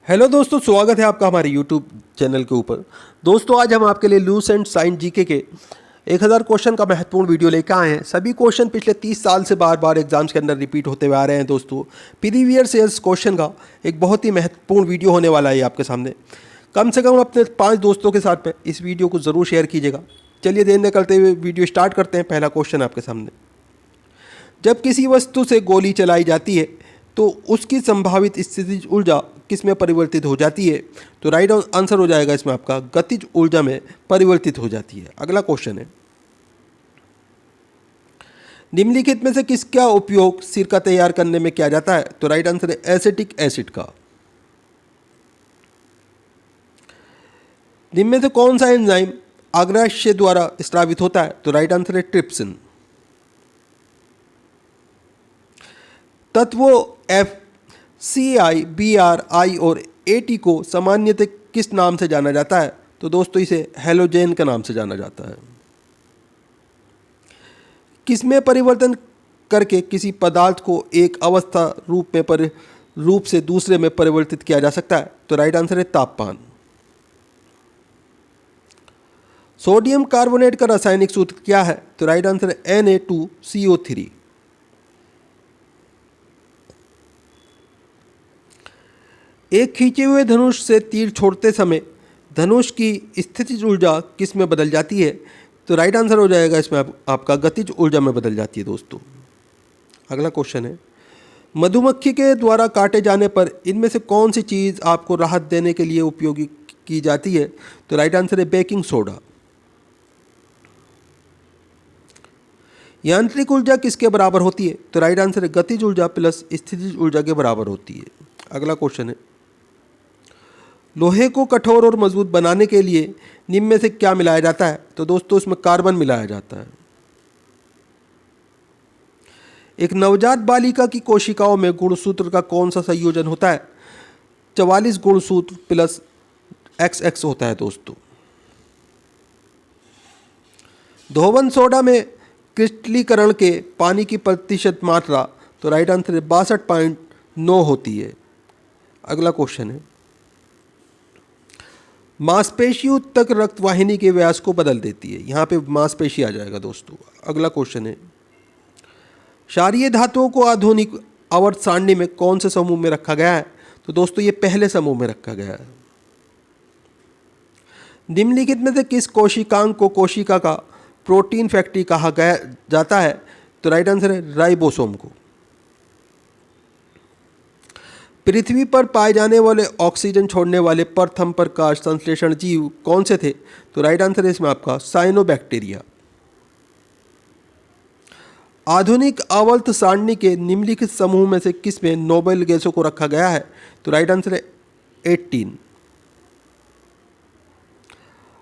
Hello दोस्तों, स्वागत है आपका हमारे यूट्यूब चैनल के ऊपर। दोस्तों, आज हम आपके लिए लूसेंट साइंस जीके के 1000 क्वेश्चन का महत्वपूर्ण वीडियो लेकर आए हैं। सभी क्वेश्चन पिछले 30 साल से बार बार एग्जाम्स के अंदर रिपीट होते हुए आ रहे हैं। दोस्तों, प्रीवियस ईयर्स क्वेश्चन का एक बहुत ही महत्वपूर्ण वीडियो होने वाला है आपके सामने। कम से कम अपने 5 दोस्तों के साथ में इस वीडियो को ज़रूर शेयर कीजिएगा। चलिए देर न करते हुए वीडियो स्टार्ट करते हैं। पहला क्वेश्चन आपके सामने, जब किसी वस्तु से गोली चलाई जाती है तो उसकी संभावित स्थितिज ऊर्जा किस में परिवर्तित हो जाती है? तो राइट आंसर हो जाएगा इसमें आपका गतिज ऊर्जा में परिवर्तित हो जाती है। अगला क्वेश्चन है, निम्नलिखित में से किसका उपयोग सिरका तैयार करने में किया जाता है? तो राइट आंसर है एसिटिक एसिड का। निम्न में से कौन सा एंजाइम अग्राशय द्वारा स्रावित होता है? तो राइट आंसर है ट्रिप्सिन। तत्वों F, C I, B R, I और ए टी को सामान्यतः किस नाम से जाना जाता है? तो दोस्तों, इसे हेलोजेन का नाम से जाना जाता है। किसमें परिवर्तन करके किसी पदार्थ को एक अवस्था रूप से दूसरे में परिवर्तित किया जा सकता है? तो राइट आंसर है तापमान। सोडियम कार्बोनेट का रासायनिक सूत्र क्या है? तो राइट आंसर है Na2CO3। एक खींचे हुए धनुष से तीर छोड़ते समय धनुष की स्थितिज ऊर्जा किस में बदल जाती है? तो राइट आंसर हो जाएगा इसमें आपका गतिज ऊर्जा में बदल जाती है। दोस्तों, अगला क्वेश्चन है, मधुमक्खी के द्वारा काटे जाने पर इनमें से कौन सी चीज़ आपको राहत देने के लिए उपयोगी की जाती है? तो राइट आंसर है बेकिंग सोडा। यांत्रिक ऊर्जा किसके बराबर होती है? तो राइट आंसर है गतिज ऊर्जा प्लस स्थितिज ऊर्जा के बराबर होती है। अगला क्वेश्चन है, लोहे को कठोर और मजबूत बनाने के लिए निम्न में से क्या मिलाया जाता है? तो दोस्तों, इसमें कार्बन मिलाया जाता है। एक नवजात बालिका की कोशिकाओं में गुणसूत्र का कौन सा संयोजन होता है? 44 गुणसूत्र प्लस XX होता है। दोस्तों, धोवन सोडा में क्रिस्टलीकरण के पानी की प्रतिशत मात्रा? तो राइट आंसर है 62.9 होती है। अगला क्वेश्चन है, मांसपेशी उत्तक रक्त वाहिनी के व्यास को बदल देती है। यहाँ पे मांसपेशी आ जाएगा। दोस्तों, अगला क्वेश्चन है, क्षारीय धातुओं को आधुनिक आवर्त सारणी में कौन से समूह में रखा गया है? तो दोस्तों, ये पहले समूह में रखा गया है। निम्नलिखित में से किस कोशिकांग को कोशिका का प्रोटीन फैक्ट्री कहा गया जाता है? तो राइट आंसर है राइबोसोम को। पृथ्वी पर पाए जाने वाले ऑक्सीजन छोड़ने वाले प्रथम प्रकाश संश्लेषण जीव कौन से थे? तो राइट आंसर है इसमें आपका साइनोबैक्टीरिया। आधुनिक आवर्त सारणी के निम्नलिखित समूह में से किस में नोबेल गैसों को रखा गया है? तो राइट आंसर है 18।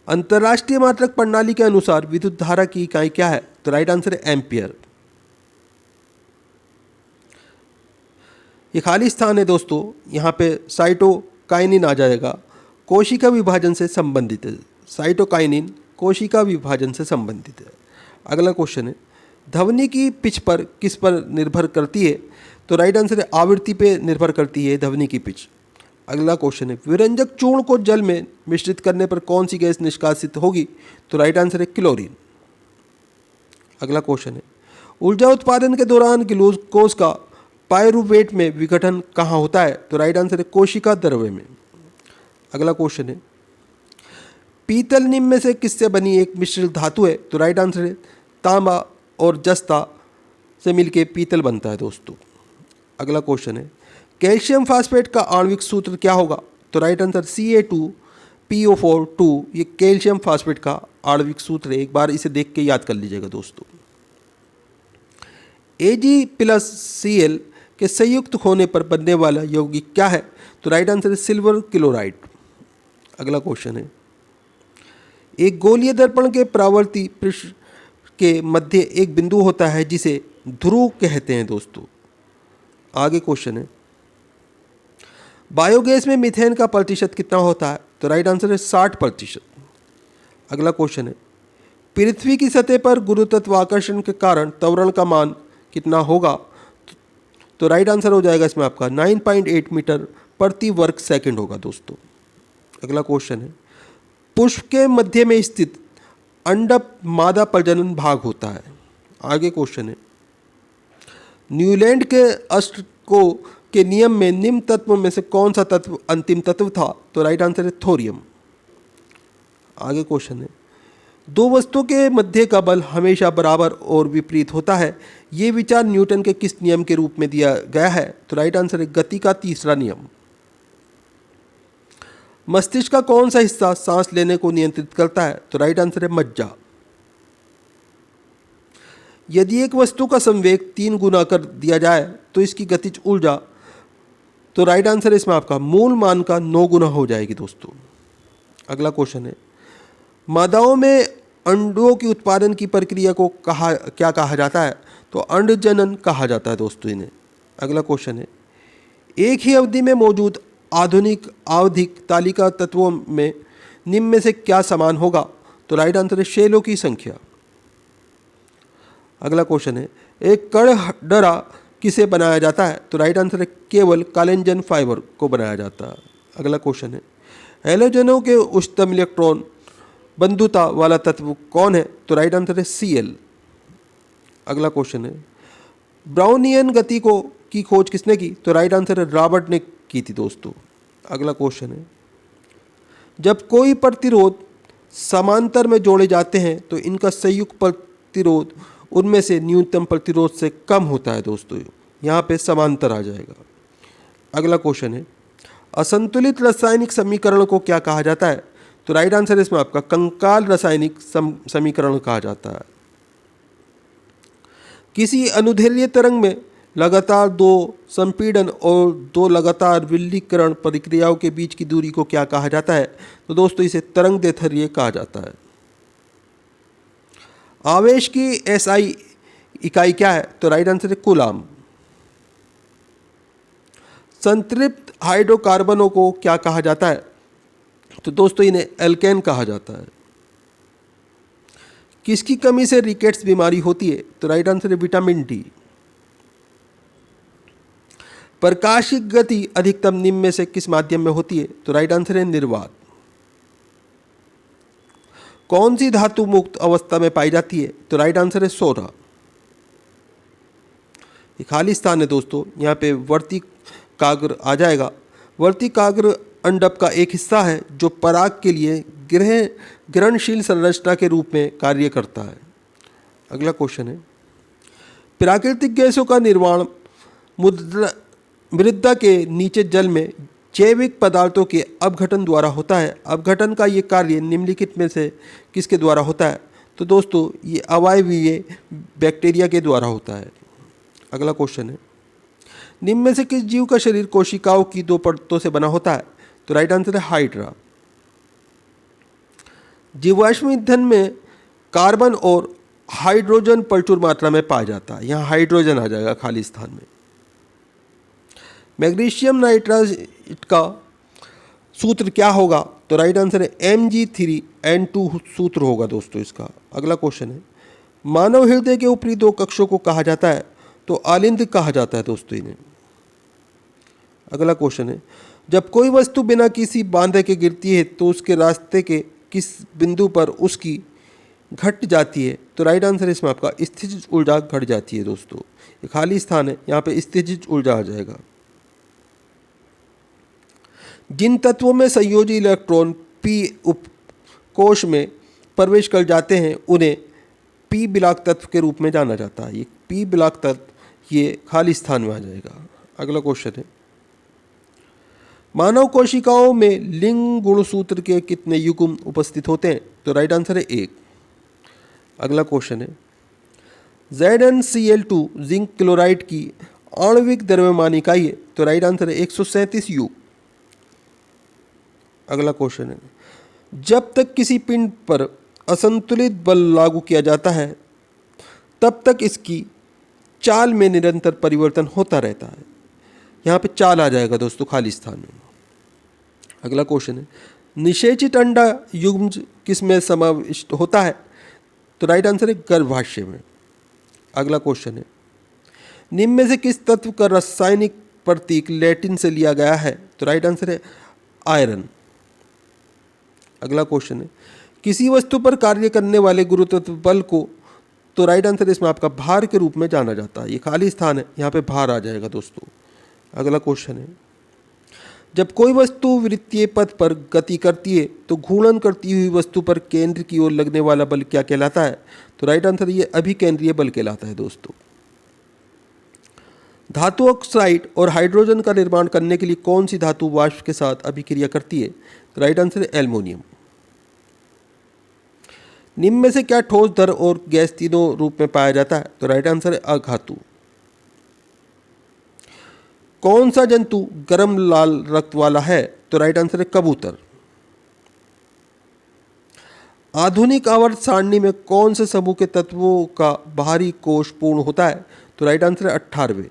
अंतर्राष्ट्रीय मात्रक प्रणाली के अनुसार विद्युत धारा की इकाई क्या है? तो राइट आंसर है एम्पियर। ये खाली स्थान है दोस्तों, यहाँ पे साइटोकाइनिन आ जाएगा, कोशिका विभाजन से संबंधित है। साइटोकाइनिन कोशिका विभाजन से संबंधित है। अगला क्वेश्चन है, ध्वनि की पिच पर किस पर निर्भर करती है? तो राइट आंसर है आवृत्ति पे निर्भर करती है ध्वनि की पिच। अगला क्वेश्चन है, विरंजक चूर्ण को जल में मिश्रित करने पर कौन सी गैस निष्कासित होगी? तो राइट आंसर है क्लोरीन। अगला क्वेश्चन है, ऊर्जा उत्पादन के दौरान ग्लूकोज का पायरुवेट में विघटन कहाँ होता है? तो राइट आंसर है कोशिका द्रव्य में। अगला क्वेश्चन है, पीतल निम्न में से किससे बनी एक मिश्रित धातु है? तो राइट आंसर है तांबा और जस्ता से मिलके पीतल बनता है। दोस्तों, अगला क्वेश्चन है, कैल्शियम फास्फेट का आणविक सूत्र क्या होगा? तो राइट आंसर Ca2PO4 ये कैल्शियम फास्फेट का आणविक सूत्र है। एक बार इसे देख के याद कर लीजिएगा। दोस्तों, Ag+Cl के संयुक्त होने पर बनने वाला यौगिक क्या है? तो राइट आंसर है सिल्वर क्लोराइड। अगला क्वेश्चन है, एक गोलीय दर्पण के परावर्ती पृष्ठ के मध्य एक बिंदु होता है जिसे ध्रुव कहते हैं। दोस्तों, आगे क्वेश्चन है, बायोगैस में मीथेन का प्रतिशत कितना होता है? तो राइट आंसर है 60%। अगला क्वेश्चन है, पृथ्वी की सतह पर गुरुत्वाकर्षण के कारण त्वरण का मान कितना होगा? तो राइट आंसर हो जाएगा इसमें आपका 9.8 मीटर प्रति वर्ग सेकंड होगा दोस्तों। अगला क्वेश्चन है, पुष्प के मध्य में स्थित अंडप मादा प्रजनन भाग होता है। आगे क्वेश्चन है, न्यूलैंड के अष्टको के नियम में निम्न तत्वों में से कौन सा तत्व अंतिम तत्व था? तो राइट आंसर है थोरियम। आगे क्वेश्चन है, दो वस्तुओं के मध्य का बल हमेशा बराबर और विपरीत होता है, ये विचार न्यूटन के किस नियम के रूप में दिया गया है? तो राइट आंसर है गति का तीसरा नियम। मस्तिष्क का कौन सा हिस्सा सांस लेने को नियंत्रित करता है? तो राइट आंसर है मज्जा। यदि एक वस्तु का संवेग 3 गुना कर दिया जाए तो इसकी गतिज ऊर्जा, तो राइट आंसर इसमें आपका मूल मान का 9 गुना हो जाएगी दोस्तों। अगला क्वेश्चन है, मादाओं में अंडों की उत्पादन की प्रक्रिया को क्या कहा जाता है? तो अंड जनन कहा जाता है दोस्तों इन्हें। अगला क्वेश्चन है, एक ही अवधि में मौजूद आधुनिक आवधिक तालिका तत्वों में निम्न में से क्या समान होगा? तो राइट आंसर है शैलों की संख्या। अगला क्वेश्चन है, एक कड़डरा किसे बनाया जाता है? तो राइट आंसर है केवल कोलेजन फाइबर को बनाया जाता है। अगला क्वेश्चन है, हैलोजनों के उच्चतम इलेक्ट्रॉन बंधुता वाला तत्व कौन है? तो राइट आंसर है Cl। अगला क्वेश्चन है, ब्राउनियन गति की खोज किसने की? तो राइट आंसर है रॉबर्ट ने की थी दोस्तों। अगला क्वेश्चन है, जब कोई प्रतिरोध समांतर में जोड़े जाते हैं तो इनका संयुक्त प्रतिरोध उनमें से न्यूनतम प्रतिरोध से कम होता है दोस्तों, यहाँ पे समांतर आ जाएगा। अगला क्वेश्चन है, असंतुलित रासायनिक समीकरण को क्या कहा जाता है? तो राइट आंसर इसमें आपका कंकाल रासायनिक समीकरण कहा जाता है। किसी अनुदैर्ध्य तरंग में लगातार 2 संपीड़न और 2 लगातार विलयीकरण प्रक्रियाओं के बीच की दूरी को क्या कहा जाता है? तो दोस्तों इसे तरंग दैर्ध्य कहा जाता है। आवेश की एसआई इकाई क्या है? तो राइट आंसर है कूलाम। संतृप्त हाइड्रोकार्बनों को क्या कहा जाता है? तो दोस्तों इन्हें एल्केन कहा जाता है। किसकी कमी से रिकेट्स बीमारी होती है? तो राइट आंसर है विटामिन डी। प्रकाश की गति अधिकतम निम्न में से किस माध्यम में होती है? तो राइट आंसर है निर्वात। कौन सी धातु मुक्त अवस्था में पाई जाती है? तो राइट आंसर है सोना। ये खाली स्थान है दोस्तों, यहाँ पे वर्तिकाग्र आ जाएगा। वर्तिकाग्र अंडप का एक हिस्सा है जो पराग के लिए ग्रहणशील संरचना के रूप में कार्य करता है। अगला क्वेश्चन है, प्राकृतिक गैसों का निर्माण मृदा के नीचे जल में जैविक पदार्थों के अपघटन द्वारा होता है। अपघटन का ये कार्य निम्नलिखित में से किसके द्वारा होता है? तो दोस्तों ये अवायवीय बैक्टीरिया के द्वारा होता है। अगला क्वेश्चन है, निम्न में से किस जीव का शरीर कोशिकाओं की 2 परतों से बना होता है? तो राइट आंसर है हाइड्रा। जीवाश्म ईंधन में कार्बन और हाइड्रोजन प्रचुर मात्रा में पाया जाता है, यहाँ हाइड्रोजन आ जाएगा खाली स्थान में। मैग्नीशियम नाइट्राइट का सूत्र क्या होगा? तो राइट आंसर है Mg3N2 सूत्र होगा दोस्तों इसका। अगला क्वेश्चन है, मानव हृदय के ऊपरी 2 कक्षों को कहा जाता है? तो आलिंद कहा जाता है दोस्तों इन्हें। अगला क्वेश्चन है, जब कोई वस्तु बिना किसी बांधे के गिरती है तो उसके रास्ते के किस बिंदु पर उसकी घट जाती है? तो राइट आंसर इसमें आपका स्थितिज ऊर्जा घट जाती है दोस्तों। ये खाली स्थान है, यहाँ पे स्थितिज ऊर्जा आ जाएगा। जिन तत्वों में संयोजी इलेक्ट्रॉन p उपकोश में प्रवेश कर जाते हैं उन्हें p ब्लॉक तत्व के रूप में जाना जाता है। ये p ब्लॉक तत्व ये खाली स्थान में आ जाएगा। अगला क्वेश्चन है, मानव कोशिकाओं में लिंग गुणसूत्र के कितने युग्म उपस्थित होते हैं? तो राइट आंसर है 1। अगला क्वेश्चन है, ZnCl2 जिंक क्लोराइड की आणविक द्रव्यमान इकाई है? तो राइट आंसर है 137 U। अगला क्वेश्चन है, जब तक किसी पिंड पर असंतुलित बल लागू किया जाता है तब तक इसकी चाल में निरंतर परिवर्तन होता रहता है। यहाँ पे चाल आ जाएगा दोस्तों खाली स्थान में। अगला क्वेश्चन है, निषेचित अंडा युग्म किस में समाविष्ट होता है? तो राइट आंसर है गर्भाशय में। अगला क्वेश्चन है, निम्न में से किस तत्व का रासायनिक प्रतीक लैटिन से लिया गया है? तो राइट आंसर है आयरन। अगला क्वेश्चन है, किसी वस्तु पर कार्य करने वाले गुरुत्व बल को, तो राइट आंसर इसमें आपका भार के रूप में जाना जाता है। ये खाली स्थान है, यहाँ पे भार आ जाएगा दोस्तों। अगला क्वेश्चन है, जब कोई वस्तु वृत्तीय पथ पर गति करती है तो घूर्णन करती हुई वस्तु पर केंद्र की ओर लगने वाला बल क्या कहलाता है? तो राइट आंसर ये अभिकेंद्रीय बल कहलाता है दोस्तों। धातु ऑक्साइड और हाइड्रोजन का निर्माण करने के लिए कौन सी धातु वाष्प के साथ अभिक्रिया करती है? तो राइट आंसर है एल्युमिनियम। निम्न में से क्या ठोस, द्रव और गैस तीनों रूप में पाया जाता है? तो राइट आंसर है अधातु। कौन सा जंतु गर्म लाल रक्त वाला है? तो राइट आंसर है कबूतर। आधुनिक आवर्त सारणी में कौन से समूह के तत्वों का बाहरी कोश पूर्ण होता है? तो राइट आंसर है 18वें।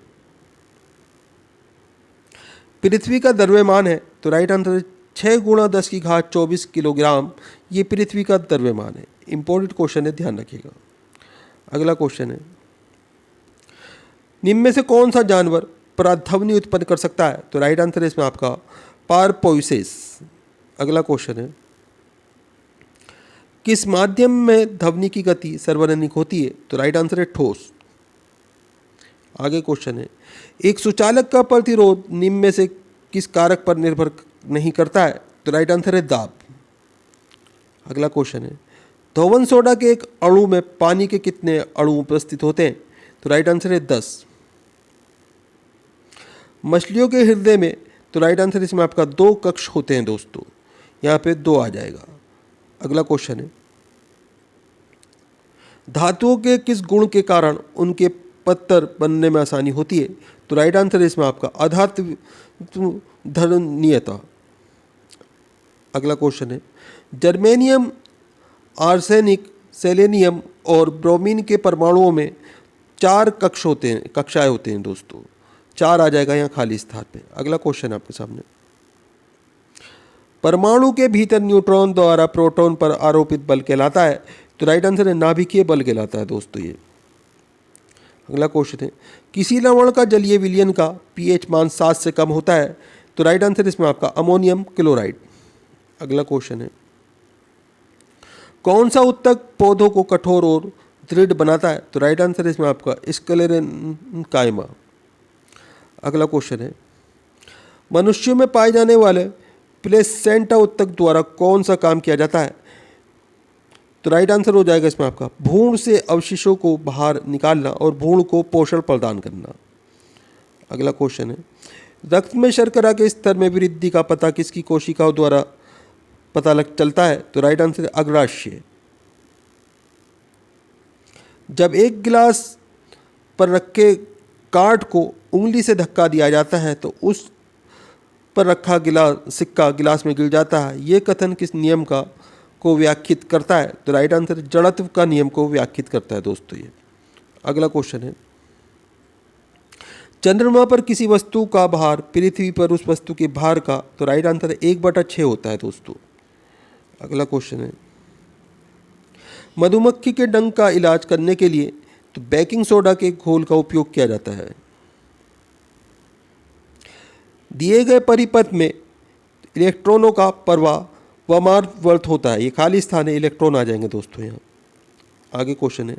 पृथ्वी का द्रव्यमान है? तो राइट आंसर है 6 × 10⁻24 किलोग्राम। ये पृथ्वी का द्रव्यमान है। इंपॉर्टेंट क्वेश्चन है, ध्यान रखिएगा। अगला क्वेश्चन है, निम्न में से कौन सा जानवर पराध्वनि उत्पन्न कर सकता है? तो राइट आंसर है इसमें आपका पारपोइसेस। अगला क्वेश्चन है, किस माध्यम में ध्वनि की गति सर्वाधिक होती है? तो राइट आंसर है ठोस। आगे क्वेश्चन है, एक सुचालक का प्रतिरोध निम्न में से किस कारक पर निर्भर नहीं करता है? तो राइट आंसर है दाब। अगला क्वेश्चन है, धोवन सोडा के एक अणु में पानी के कितने अणु उपस्थित होते हैं? तो राइट आंसर है 10। मछलियों के हृदय में, तो राइट आंसर इसमें आपका 2 कक्ष होते हैं दोस्तों, यहाँ पे 2 आ जाएगा। अगला क्वेश्चन है, धातुओं के किस गुण के कारण उनके पत्थर बनने में आसानी होती है? तो राइट आंसर है इसमें आपका अधात्वधर्मीयता। अगला क्वेश्चन है, जर्मेनियम, आर्सेनिक, सेलेनियम और ब्रोमीन के परमाणुओं में 4 कक्षाएं होते हैं दोस्तों। 4 आ जाएगा यहाँ खाली स्थान पे। अगला क्वेश्चन है आपके सामने, परमाणु के भीतर न्यूट्रॉन द्वारा प्रोटॉन पर आरोपित बल कहलाता है? तो राइट आंसर है नाभिकीय बल कहलाता है दोस्तों ये। अगला क्वेश्चन है, किसी लवण का जलीय विलयन का पीएच मान 7 से कम होता है? तो राइट आंसर इसमें आपका अमोनियम क्लोराइड। अगला क्वेश्चन है, कौन सा उत्तक पौधों को कठोर और दृढ़ बनाता है? तो राइट आंसर इसमें आपका स्क्लेरेन्काइमा। अगला क्वेश्चन है, मनुष्यों में पाए जाने वाले प्लेसेंटा उत्तक द्वारा कौन सा काम किया जाता है? तो राइट आंसर हो जाएगा इसमें आपका भ्रूण से अवशेषों को बाहर निकालना और भ्रूण को पोषण प्रदान करना। अगला क्वेश्चन है, रक्त में शर्करा के स्तर में वृद्धि का पता किसकी कोशिकाओं द्वारा पता चलता है? तो राइट आंसर है अग्राशय। जब एक गिलास पर रखे काट को उंगली से धक्का दिया जाता है तो उस पर रखा सिक्का गिलास में गिर जाता है, ये कथन किस नियम को व्याख्यात करता है? तो राइट आंसर जड़त्व का नियम को व्याख्यात करता है दोस्तों ये। अगला क्वेश्चन है, चंद्रमा पर किसी वस्तु का भार पृथ्वी पर उस वस्तु के भार का, तो राइट आंसर 1/6 होता है दोस्तों। अगला क्वेश्चन है, मधुमक्खी के डंक का इलाज करने के लिए तो बेकिंग सोडा के घोल का उपयोग किया जाता है। दिए गए परिपथ में इलेक्ट्रॉनों का प्रवाह वामावर्त होता है। ये खाली स्थान है, इलेक्ट्रॉन आ जाएंगे दोस्तों यहाँ। आगे क्वेश्चन है,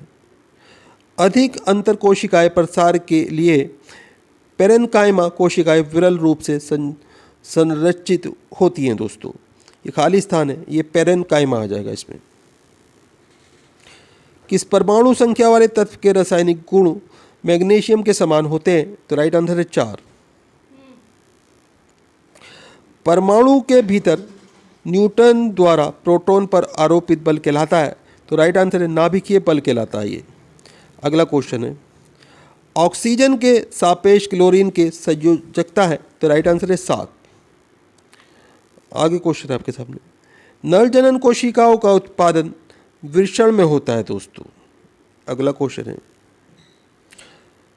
अधिक अंतर कोशिकाएं प्रसार के लिए पेरेन्काइमा कोशिकाएं विरल रूप से संरचित होती हैं दोस्तों। ये खाली स्थान है, ये पेरेन्काइमा आ जाएगा इसमें। किस परमाणु संख्या वाले तत्व के रासायनिक गुण मैग्नीशियम के समान होते हैं? तो राइट आंसर है 4। परमाणु के भीतर न्यूटन द्वारा प्रोटॉन पर आरोपित बल कहलाता है? तो राइट आंसर है नाभिकीय बल कहलाता है ये। अगला क्वेश्चन है, ऑक्सीजन के सापेक्ष क्लोरीन के संयोजकता है? तो राइट आंसर है 7। आगे क्वेश्चन है आपके सामने, नर जनन कोशिकाओं का उत्पादन वृषण में होता है दोस्तों। अगला क्वेश्चन है,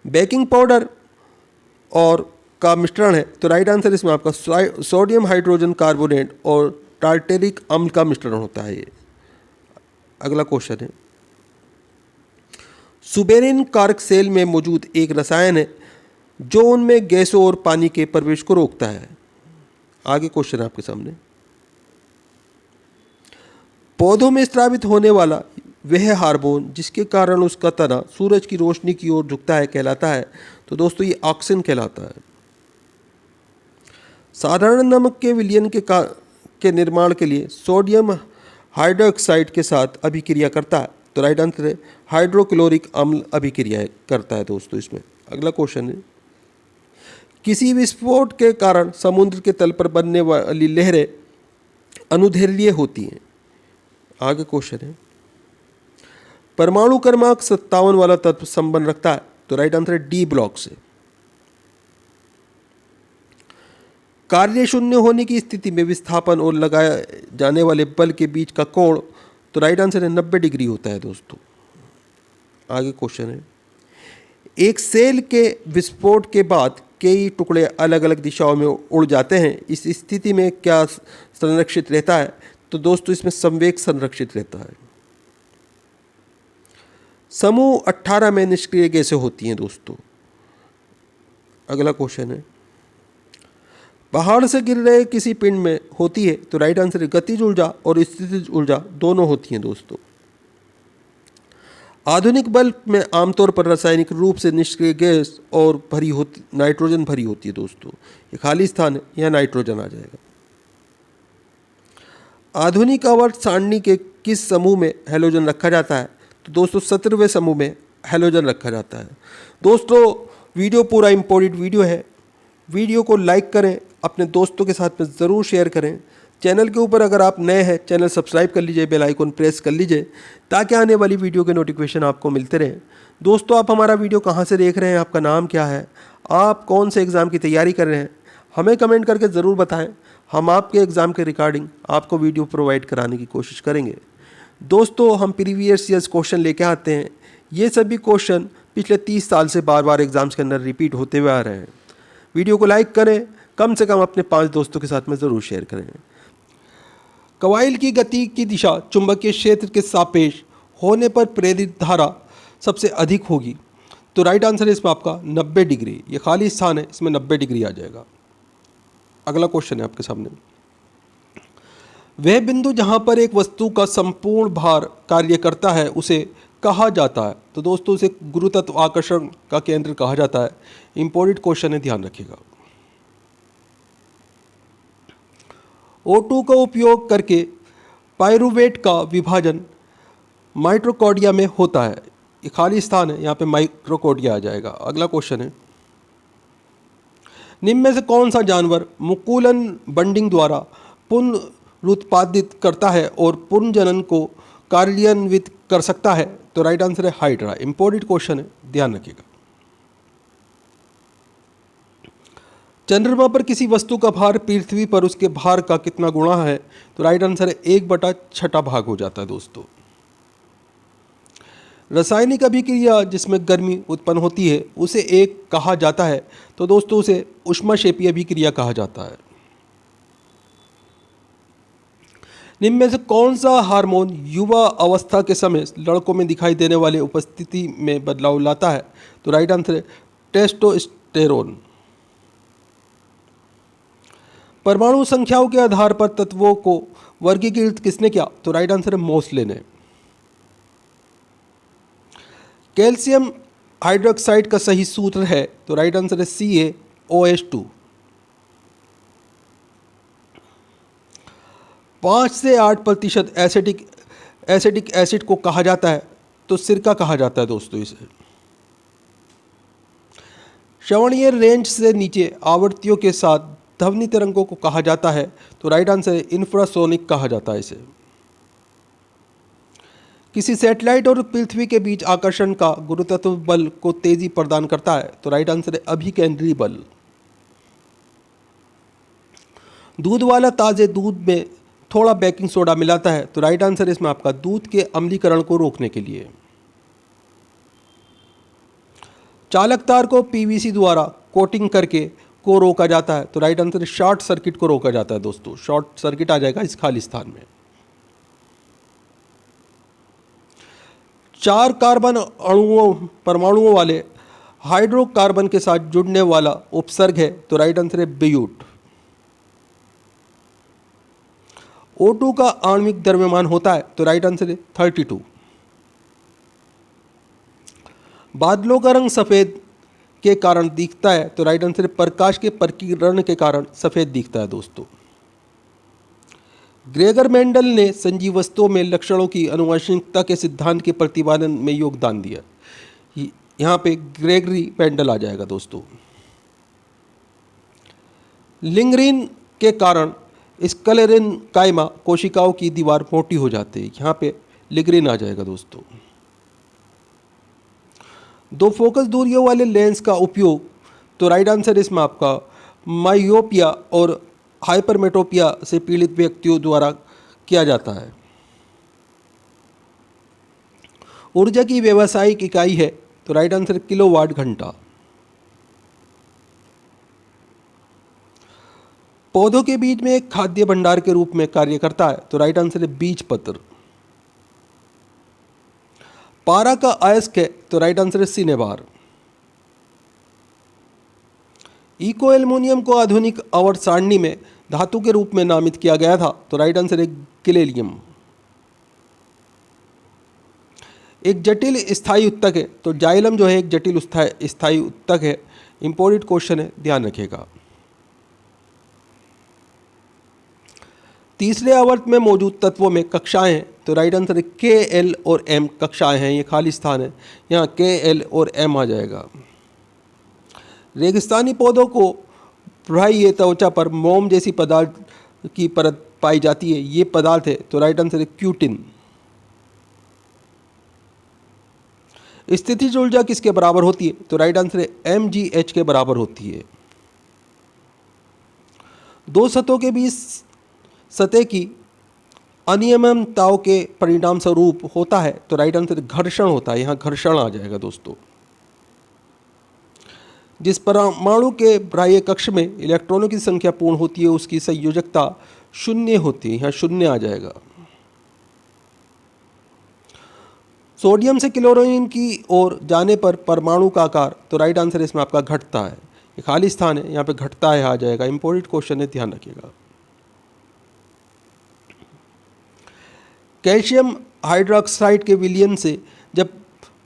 बेकिंग पाउडर और का मिश्रण है? तो राइट आंसर इसमें आपका सोडियम हाइड्रोजन कार्बोनेट और टार्टेरिक अम्ल का मिश्रण होता है ये। अगला क्वेश्चन है, सुबेरिन कारक सेल में मौजूद एक रसायन है जो उनमें गैसों और पानी के प्रवेश को रोकता है। आगे क्वेश्चन है आपके सामने। पौधों में स्रावित होने वाला वह हार्मोन जिसके कारण उसका तना सूरज की रोशनी की ओर झुकता है कहलाता है। तो दोस्तों ये ऑक्सिन कहलाता है। साधारण नमक के विलयन के निर्माण के लिए सोडियम हाइड्रोक्साइड के साथ अभिक्रिया करता है। तो राइट आंसर है हाइड्रोक्लोरिक अम्ल अभिक्रिया करता है दोस्तों इसमें। अगला क्वेश्चन है, किसी विस्फोट के कारण समुद्र के तल पर बनने वाली लहरें अनुदैर्घ्य होती हैं। आगे क्वेश्चन है, परमाणु क्रमांक 57 वाला तत्व संबंध रखता है। तो राइट आंसर है डी ब्लॉक से। कार्य शून्य होने की स्थिति में विस्थापन और लगाए जाने वाले बल के बीच का कोण, तो राइट आंसर है 90 डिग्री होता है दोस्तों। आगे क्वेश्चन है, एक सेल के विस्फोट के बाद कई टुकड़े अलग अलग दिशाओं में उड़ जाते हैं। इस स्थिति में क्या संरक्षित रहता है? तो दोस्तों इसमें संवेग संरक्षित रहता है। समूह 18 में निष्क्रिय गैसें होती हैं दोस्तों। अगला क्वेश्चन है, पहाड़ से गिर रहे किसी पिंड में होती है। तो राइट आंसर है गतिज ऊर्जा और स्थितिज ऊर्जा दोनों होती हैं दोस्तों। आधुनिक बल्ब में आमतौर पर रासायनिक रूप से निष्क्रिय गैस और नाइट्रोजन भरी होती है दोस्तों। ये खाली स्थान है, यहाँ नाइट्रोजन आ जाएगा। आधुनिक आवर्त सारणी के किस समूह में हैलोजन रखा जाता है? तो दोस्तों 17वें समूह में हैलोजन रखा जाता है। दोस्तों वीडियो पूरा इम्पोर्टेंट वीडियो है। वीडियो को लाइक करें, अपने दोस्तों के साथ में ज़रूर शेयर करें। चैनल के ऊपर अगर आप नए हैं, चैनल सब्सक्राइब कर लीजिए, बेल आइकन प्रेस कर लीजिए ताकि आने वाली वीडियो के नोटिफिकेशन आपको मिलते रहें। दोस्तों आप हमारा वीडियो कहाँ से देख रहे हैं, आपका नाम क्या है, आप कौन से एग्ज़ाम की तैयारी कर रहे हैं, हमें कमेंट करके ज़रूर बताएं। हम आपके एग्ज़ाम के रिगार्डिंग आपको वीडियो प्रोवाइड कराने की कोशिश करेंगे। दोस्तों हम प्रीवियस ईयर्स क्वेश्चन लेके आते हैं। ये सभी क्वेश्चन पिछले 30 साल से बार बार एग्ज़ाम्स के अंदर रिपीट होते हुए आ रहे हैं। वीडियो को लाइक करें, कम से कम अपने 5 दोस्तों के साथ में ज़रूर शेयर करें। कॉइल की गति की दिशा चुंबकीय क्षेत्र के सापेक्ष होने पर प्रेरित धारा सबसे अधिक होगी। तो राइट आंसर है इसमें आपका 90 डिग्री। ये खाली स्थान है, इसमें 90 डिग्री आ जाएगा। अगला क्वेश्चन है आपके सामने, वह बिंदु जहां पर एक वस्तु का संपूर्ण भार कार्य करता है उसे कहा जाता है। तो दोस्तों उसे गुरुत्व आकर्षण का केंद्र कहा जाता है। इंपॉर्टेंट क्वेश्चन है, ध्यान रखिएगा। O2 का उपयोग करके पायरुवेट का विभाजन माइटोकॉन्ड्रिया में होता है। ये खाली स्थान है, यहाँ पे माइटोकॉन्ड्रिया आ जाएगा। अगला क्वेश्चन है, निम्न में से कौन सा जानवर मुकुलन बंडिंग द्वारा पुनरुत्पादित करता है और पुनर्जनन को कार्यान्वित कर सकता है? तो राइट आंसर है हाइड्रा। इंपॉर्टेंट क्वेश्चन है, ध्यान रखिएगा। चंद्रमा पर किसी वस्तु का भार पृथ्वी पर उसके भार का कितना गुणा है? तो राइट आंसर है 1/6 भाग हो जाता है दोस्तों। रासायनिक अभिक्रिया जिसमें गर्मी उत्पन्न होती है उसे एक कहा जाता है। तो दोस्तों उसे ऊष्माक्षेपीय अभिक्रिया कहा जाता है। निम्न में से कौन सा हार्मोन युवा अवस्था के समय लड़कों में दिखाई देने वाले उपस्थिति में बदलाव लाता है? तो राइट आंसर है टेस्टोस्टेरोन। परमाणु संख्याओं के आधार पर तत्वों को वर्गीकृत किसने किया? तो राइट आंसर है मोसले ने। कैल्शियम हाइड्रोक्साइड का सही सूत्र है? तो राइट आंसर है CaOH2। 5 से 8% एसिटिक एसिड को कहा जाता है। तो सिरका कहा जाता है दोस्तों इसे। श्रवणीय रेंज से नीचे आवृत्तियों के साथ ध्वनि तरंगों को कहा जाता है। तो राइट आंसर है इंफ्रासोनिक कहा जाता है इसे। किसी सैटेलाइट और पृथ्वी के बीच आकर्षण का गुरुत्व बल को तेजी प्रदान करता है? तो राइट आंसर है अभिकेंद्री बल। दूध वाला ताजे दूध में थोड़ा बेकिंग सोडा मिलाता है। तो राइट आंसर इसमें आपका दूध के अम्लीकरण को रोकने के लिए। चालक तार को PVC द्वारा कोटिंग करके को रोका जाता है। तो राइट आंसर शॉर्ट सर्किट को रोका जाता है दोस्तों। शॉर्ट सर्किट आ जाएगा इस खाली स्थान में। 4 कार्बन परमाणुओं वाले हाइड्रोकार्बन के साथ जुड़ने वाला उपसर्ग है, तो राइट आंसर है ब्यूट। O2 का आणविक द्रव्यमान होता है, तो राइट आंसर है 32। बादलों का रंग सफ़ेद के कारण दिखता है, तो राइट आंसर है प्रकाश के प्रकीर्णन के कारण सफ़ेद दिखता है दोस्तों। ग्रेगर मेंडल ने सजीव वस्तुओं में लक्षणों की आनुवंशिकता के सिद्धांत के प्रतिपादन में योगदान दिया। यहाँ पे ग्रेगरी मेंडल आ जाएगा दोस्तों। लिंगरिन के कारण स्क्लेरेन कायमा कोशिकाओं की दीवार मोटी हो जाती है, यहाँ पे लिंगरिन आ जाएगा दोस्तों। दो फोकस दूरियों वाले लेंस का उपयोग, तो राइट आंसर इसमें आपका मायोपिया और हाइपरमेट्रोपिया से पीड़ित व्यक्तियों द्वारा किया जाता है। ऊर्जा की व्यावसायिक इकाई है, तो राइट आंसर किलोवाट घंटा। पौधों के बीज में एक खाद्य भंडार के रूप में कार्य करता है, तो राइट आंसर है बीज पत्र। पारा का अयस्क है, तो राइट आंसर है सिनेबार। इको एल्युमिनियम को आधुनिक आवर्त सारणी में धातु के रूप में नामित किया गया था, तो राइट आंसर है गैलियम। एक जटिल स्थायी उत्तक है, तो जाइलम जो है एक जटिल स्थायी उत्तक है। इंपॉर्टेंट क्वेश्चन है, ध्यान रखिएगा। तीसरे आवर्त में मौजूद तत्वों में कक्षाएं हैं, तो राइट आंसर है के, एल और एम कक्षाएं हैं। ये खाली स्थान है, यहाँ के, एल और एम आ जाएगा। रेगिस्तानी पौधों को बाह्य त्वचा पर मोम जैसी पदार्थ की परत पाई जाती है, ये पदार्थ है, तो राइट आंसर है क्यूटिन। स्थितिज ऊर्जा किसके बराबर होती है, तो राइट आंसर है mgh के बराबर होती है। दो सतहों के बीच सतह की अनियमितताओं के परिणाम स्वरूप होता है, तो राइट आंसर घर्षण होता है, यहाँ घर्षण आ जाएगा दोस्तों। जिस परमाणु के बाह्य कक्ष में इलेक्ट्रॉनों की संख्या पूर्ण होती है, उसकी संयोजकता शून्य होती है, यहाँ शून्य आ जाएगा। सोडियम से क्लोरीन की ओर जाने पर परमाणु का आकार, तो राइट आंसर इसमें आपका घटता है। ये खाली स्थान है, यहाँ पे घटता है आ जाएगा। इंपॉर्टेंट क्वेश्चन है, ध्यान रखिएगा। कैल्शियम हाइड्रोक्साइड के विलयन से जब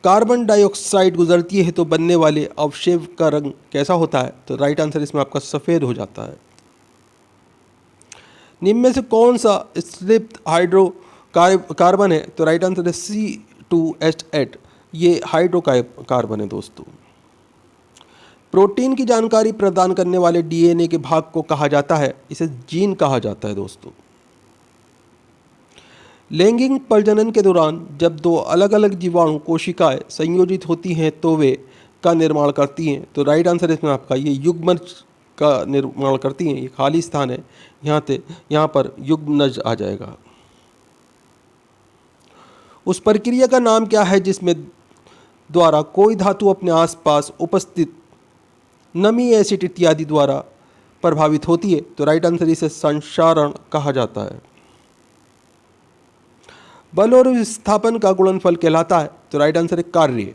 कार्बन डाइऑक्साइड गुजरती है, तो बनने वाले अवक्षेप का रंग कैसा होता है, तो राइट आंसर इसमें आपका सफ़ेद हो जाता है। निम्न में से कौन सा स्लिप्त हाइड्रो कार्बन है, तो राइट आंसर है C2H8। ये हाइड्रोकार्बन है दोस्तों। प्रोटीन की जानकारी प्रदान करने वाले DNA के भाग को कहा जाता है, इसे जीन कहा जाता है दोस्तों। लैंगिक प्रजनन के दौरान जब दो अलग अलग जीवाणु कोशिकाएं संयोजित होती हैं, तो वे का निर्माण करती हैं, तो राइट आंसर इसमें आपका ये युग्मज का निर्माण करती हैं। ये खाली स्थान है, यहाँ पर युग्मज आ जाएगा। उस प्रक्रिया का नाम क्या है जिसमें द्वारा कोई धातु अपने आसपास उपस्थित नमी, एसिड इत्यादि द्वारा प्रभावित होती है, तो राइट आंसर इसे संक्षारण कहा जाता है। बल और विस्थापन का गुणनफल कहलाता है, तो राइट आंसर है कार्य।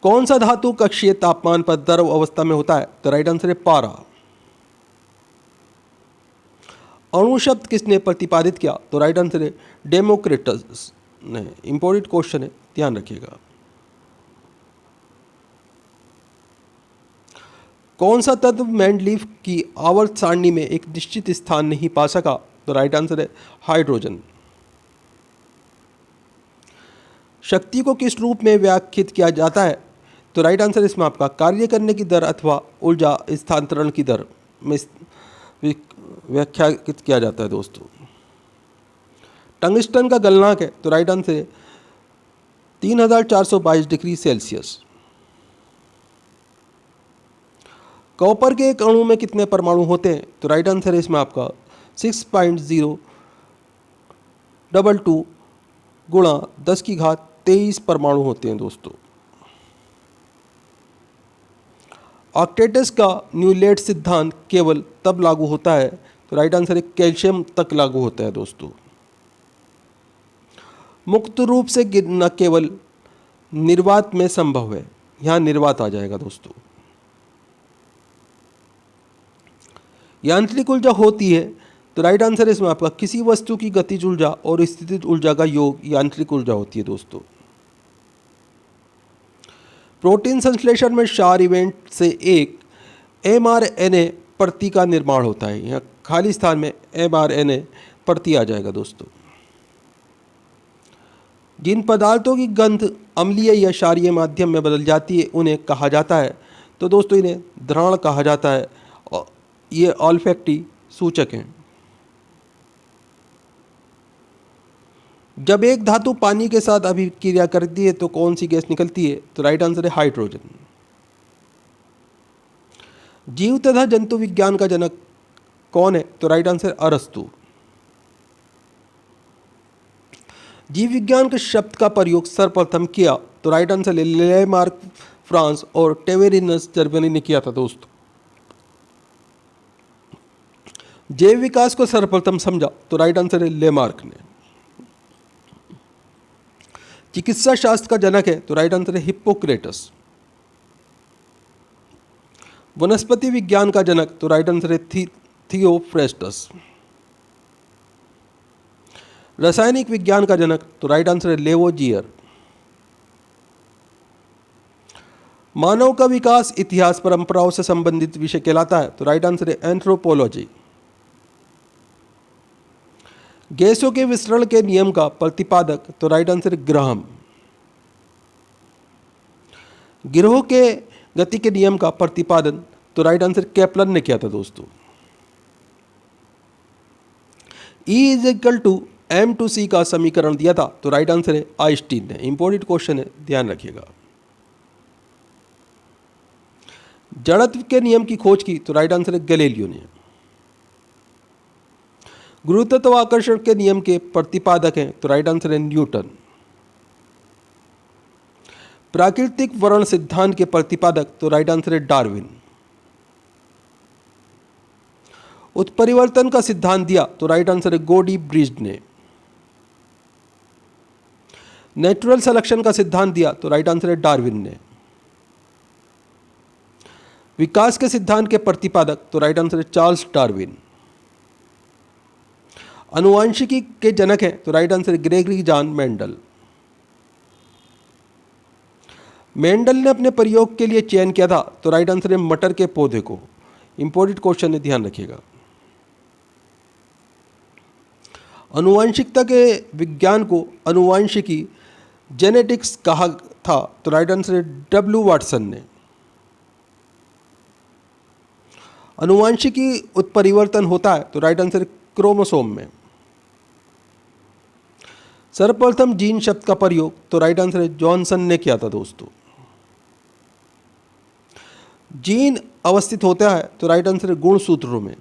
कौन सा धातु कक्षीय तापमान पर द्रव अवस्था में होता है, तो राइट आंसर है पारा। अणु शब्द किसने प्रतिपादित किया, तो राइट आंसर है डेमोक्रिटस ने। इंपॉर्टेंट क्वेश्चन है, ध्यान रखिएगा। कौन सा तत्व मेंडलीफ की आवर्त सारणी में एक निश्चित स्थान नहीं पा सका, तो राइट आंसर है हाइड्रोजन। शक्ति को किस रूप में व्याख्यात किया जाता है, तो राइट आंसर इसमें आपका कार्य करने की दर अथवा ऊर्जा स्थानांतरण की दर में व्याख्यात किया जाता है दोस्तों। टंगस्टन का गलनांक है, तो राइट आंसर है 3422 डिग्री सेल्सियस। कॉपर के एक अणु में कितने परमाणु होते हैं, तो राइट आंसर है इसमें आपका 6.022 गुणा 10⁻23 परमाणु होते हैं दोस्तों। ऑक्टेटस का न्यूलेट सिद्धांत केवल तब लागू होता है, तो राइट आंसर है कैल्शियम तक लागू होता है दोस्तों। मुक्त रूप से न केवल निर्वात में संभव है। यहाँ निर्वात आ जाएगा दोस्तों। यांत्रिक ऊर्जा होती है तो राइट आंसर है इसमें आपका किसी वस्तु की गतिज ऊर्जा और स्थितिज ऊर्जा का योग यांत्रिक ऊर्जा होती है दोस्तों। प्रोटीन संश्लेषण में क्षार इवेंट से एक mRNA प्रति का निर्माण होता है। यहाँ खाली स्थान में mRNA प्रति आ जाएगा दोस्तों। जिन पदार्थों की गंध अम्लीय या क्षारीय माध्यम में बदल जाती है उन्हें कहा जाता है, तो दोस्तों इन्हें घ्राण कहा जाता है और ये ऑल्फैक्टी सूचक हैं। जब एक धातु पानी के साथ अभिक्रिया करती है तो कौन सी गैस निकलती है, तो राइट आंसर है हाइड्रोजन। जीव तथा जंतु विज्ञान का जनक कौन है, तो राइट आंसर अरस्तु। जीव विज्ञान के शब्द का प्रयोग सर्वप्रथम किया, तो राइट आंसर है लेमार्क फ्रांस और टेवेरिनस जर्मनी ने किया था दोस्तों। जैव विकास को सर्वप्रथम समझा, तो राइट आंसर है लेमार्क ने। चिकित्सा शास्त्र का जनक है, तो राइट आंसर है हिप्पोक्रेटस। वनस्पति विज्ञान का जनक, तो राइट आंसर है थियोफ्रेस्टस। रासायनिक विज्ञान का जनक, तो राइट आंसर है लेवोजियर। मानव का विकास इतिहास परंपराओं से संबंधित विषय कहलाता है, तो राइट आंसर है एंथ्रोपोलॉजी। गैसों के विसरण के नियम का प्रतिपादक, तो राइट आंसर है ग्राहम। गिरोह के गति के नियम का प्रतिपादन, तो राइट आंसर केपलर ने किया था दोस्तों। E=m/c का समीकरण दिया था, तो राइट आंसर है आइंस्टीन ने। इंपॉर्टेंट क्वेश्चन है, ध्यान रखिएगा। जड़त्व के नियम की खोज की, तो राइट आंसर है गैलीलियो ने। गुरुत्वाकर्षण के नियम के प्रतिपादक हैं, तो राइट आंसर है न्यूटन। प्राकृतिक वर्ण सिद्धांत के प्रतिपादक, तो राइट आंसर है डार्विन। उत्परिवर्तन का सिद्धांत दिया, तो राइट आंसर है गोडी ब्रिज ने। नेचुरल सिलेक्शन का सिद्धांत दिया, तो राइट आंसर है डार्विन ने। विकास के सिद्धांत के प्रतिपादक, तो राइट आंसर है चार्ल्स डार्विन। अनुवांशिकी के जनक हैं, तो राइट आंसर है ग्रेगरी जॉन मेंडल। मेंडल ने अपने प्रयोग के लिए चयन किया था, तो राइट आंसर है मटर के पौधे को। इंपॉर्टेंट क्वेश्चन है, ध्यान रखिएगा। अनुवांशिकता के विज्ञान को अनुवांशिकी जेनेटिक्स कहा था, तो राइट आंसर है डब्ल्यू वाटसन ने। अनुवांशिकी उत्परिवर्तन होता है, तो राइट आंसर है क्रोमोसोम में। सर्वप्रथम जीन शब्द का प्रयोग, तो राइट आंसर है जॉनसन ने किया था दोस्तों। जीन अवस्थित होता है, तो राइट आंसर है गुणसूत्रों में।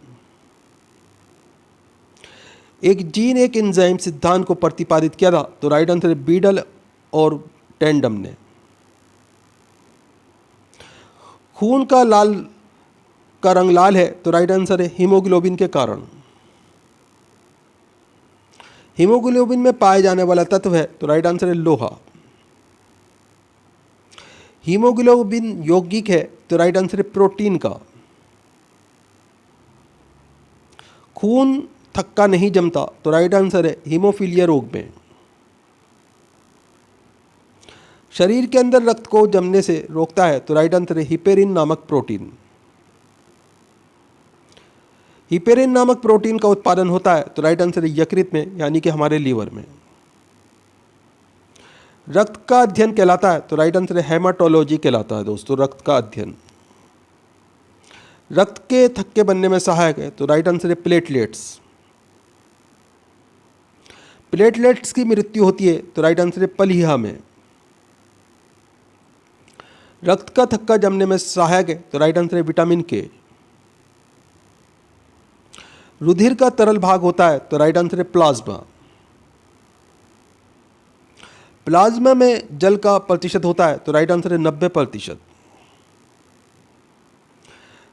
एक जीन एक एंजाइम सिद्धांत को प्रतिपादित किया था, तो राइट आंसर है बीडल और टेंडम ने। खून का रंग लाल है, तो राइट आंसर है हीमोग्लोबिन के कारण। हीमोग्लोबिन में पाए जाने वाला तत्व है, तो राइट आंसर है लोहा। हीमोग्लोबिन यौगिक है, तो राइट आंसर है प्रोटीन का। खून थक्का नहीं जमता, तो राइट आंसर है हीमोफीलिया रोग में। शरीर के अंदर रक्त को जमने से रोकता है, तो राइट आंसर है हिपेरिन नामक प्रोटीन। हिपेरिन नामक प्रोटीन का उत्पादन होता है, तो राइट आंसर है यकृत में, यानी कि हमारे लीवर में। रक्त का अध्ययन कहलाता है, तो राइट आंसर है हेमाटोलॉजी कहलाता है दोस्तों, रक्त का अध्ययन। रक्त के थक्के बनने में सहायक है, तो राइट आंसर है प्लेटलेट्स। प्लेटलेट्स की मृत्यु होती है, तो राइट आंसर है पलीहा में। रक्त का थक्का जमने में सहायक है, तो राइट आंसर है विटामिन के। रुधिर का तरल भाग होता है, तो राइट आंसर है प्लाज्मा। प्लाज्मा में जल का प्रतिशत होता है, तो राइट आंसर है 90%।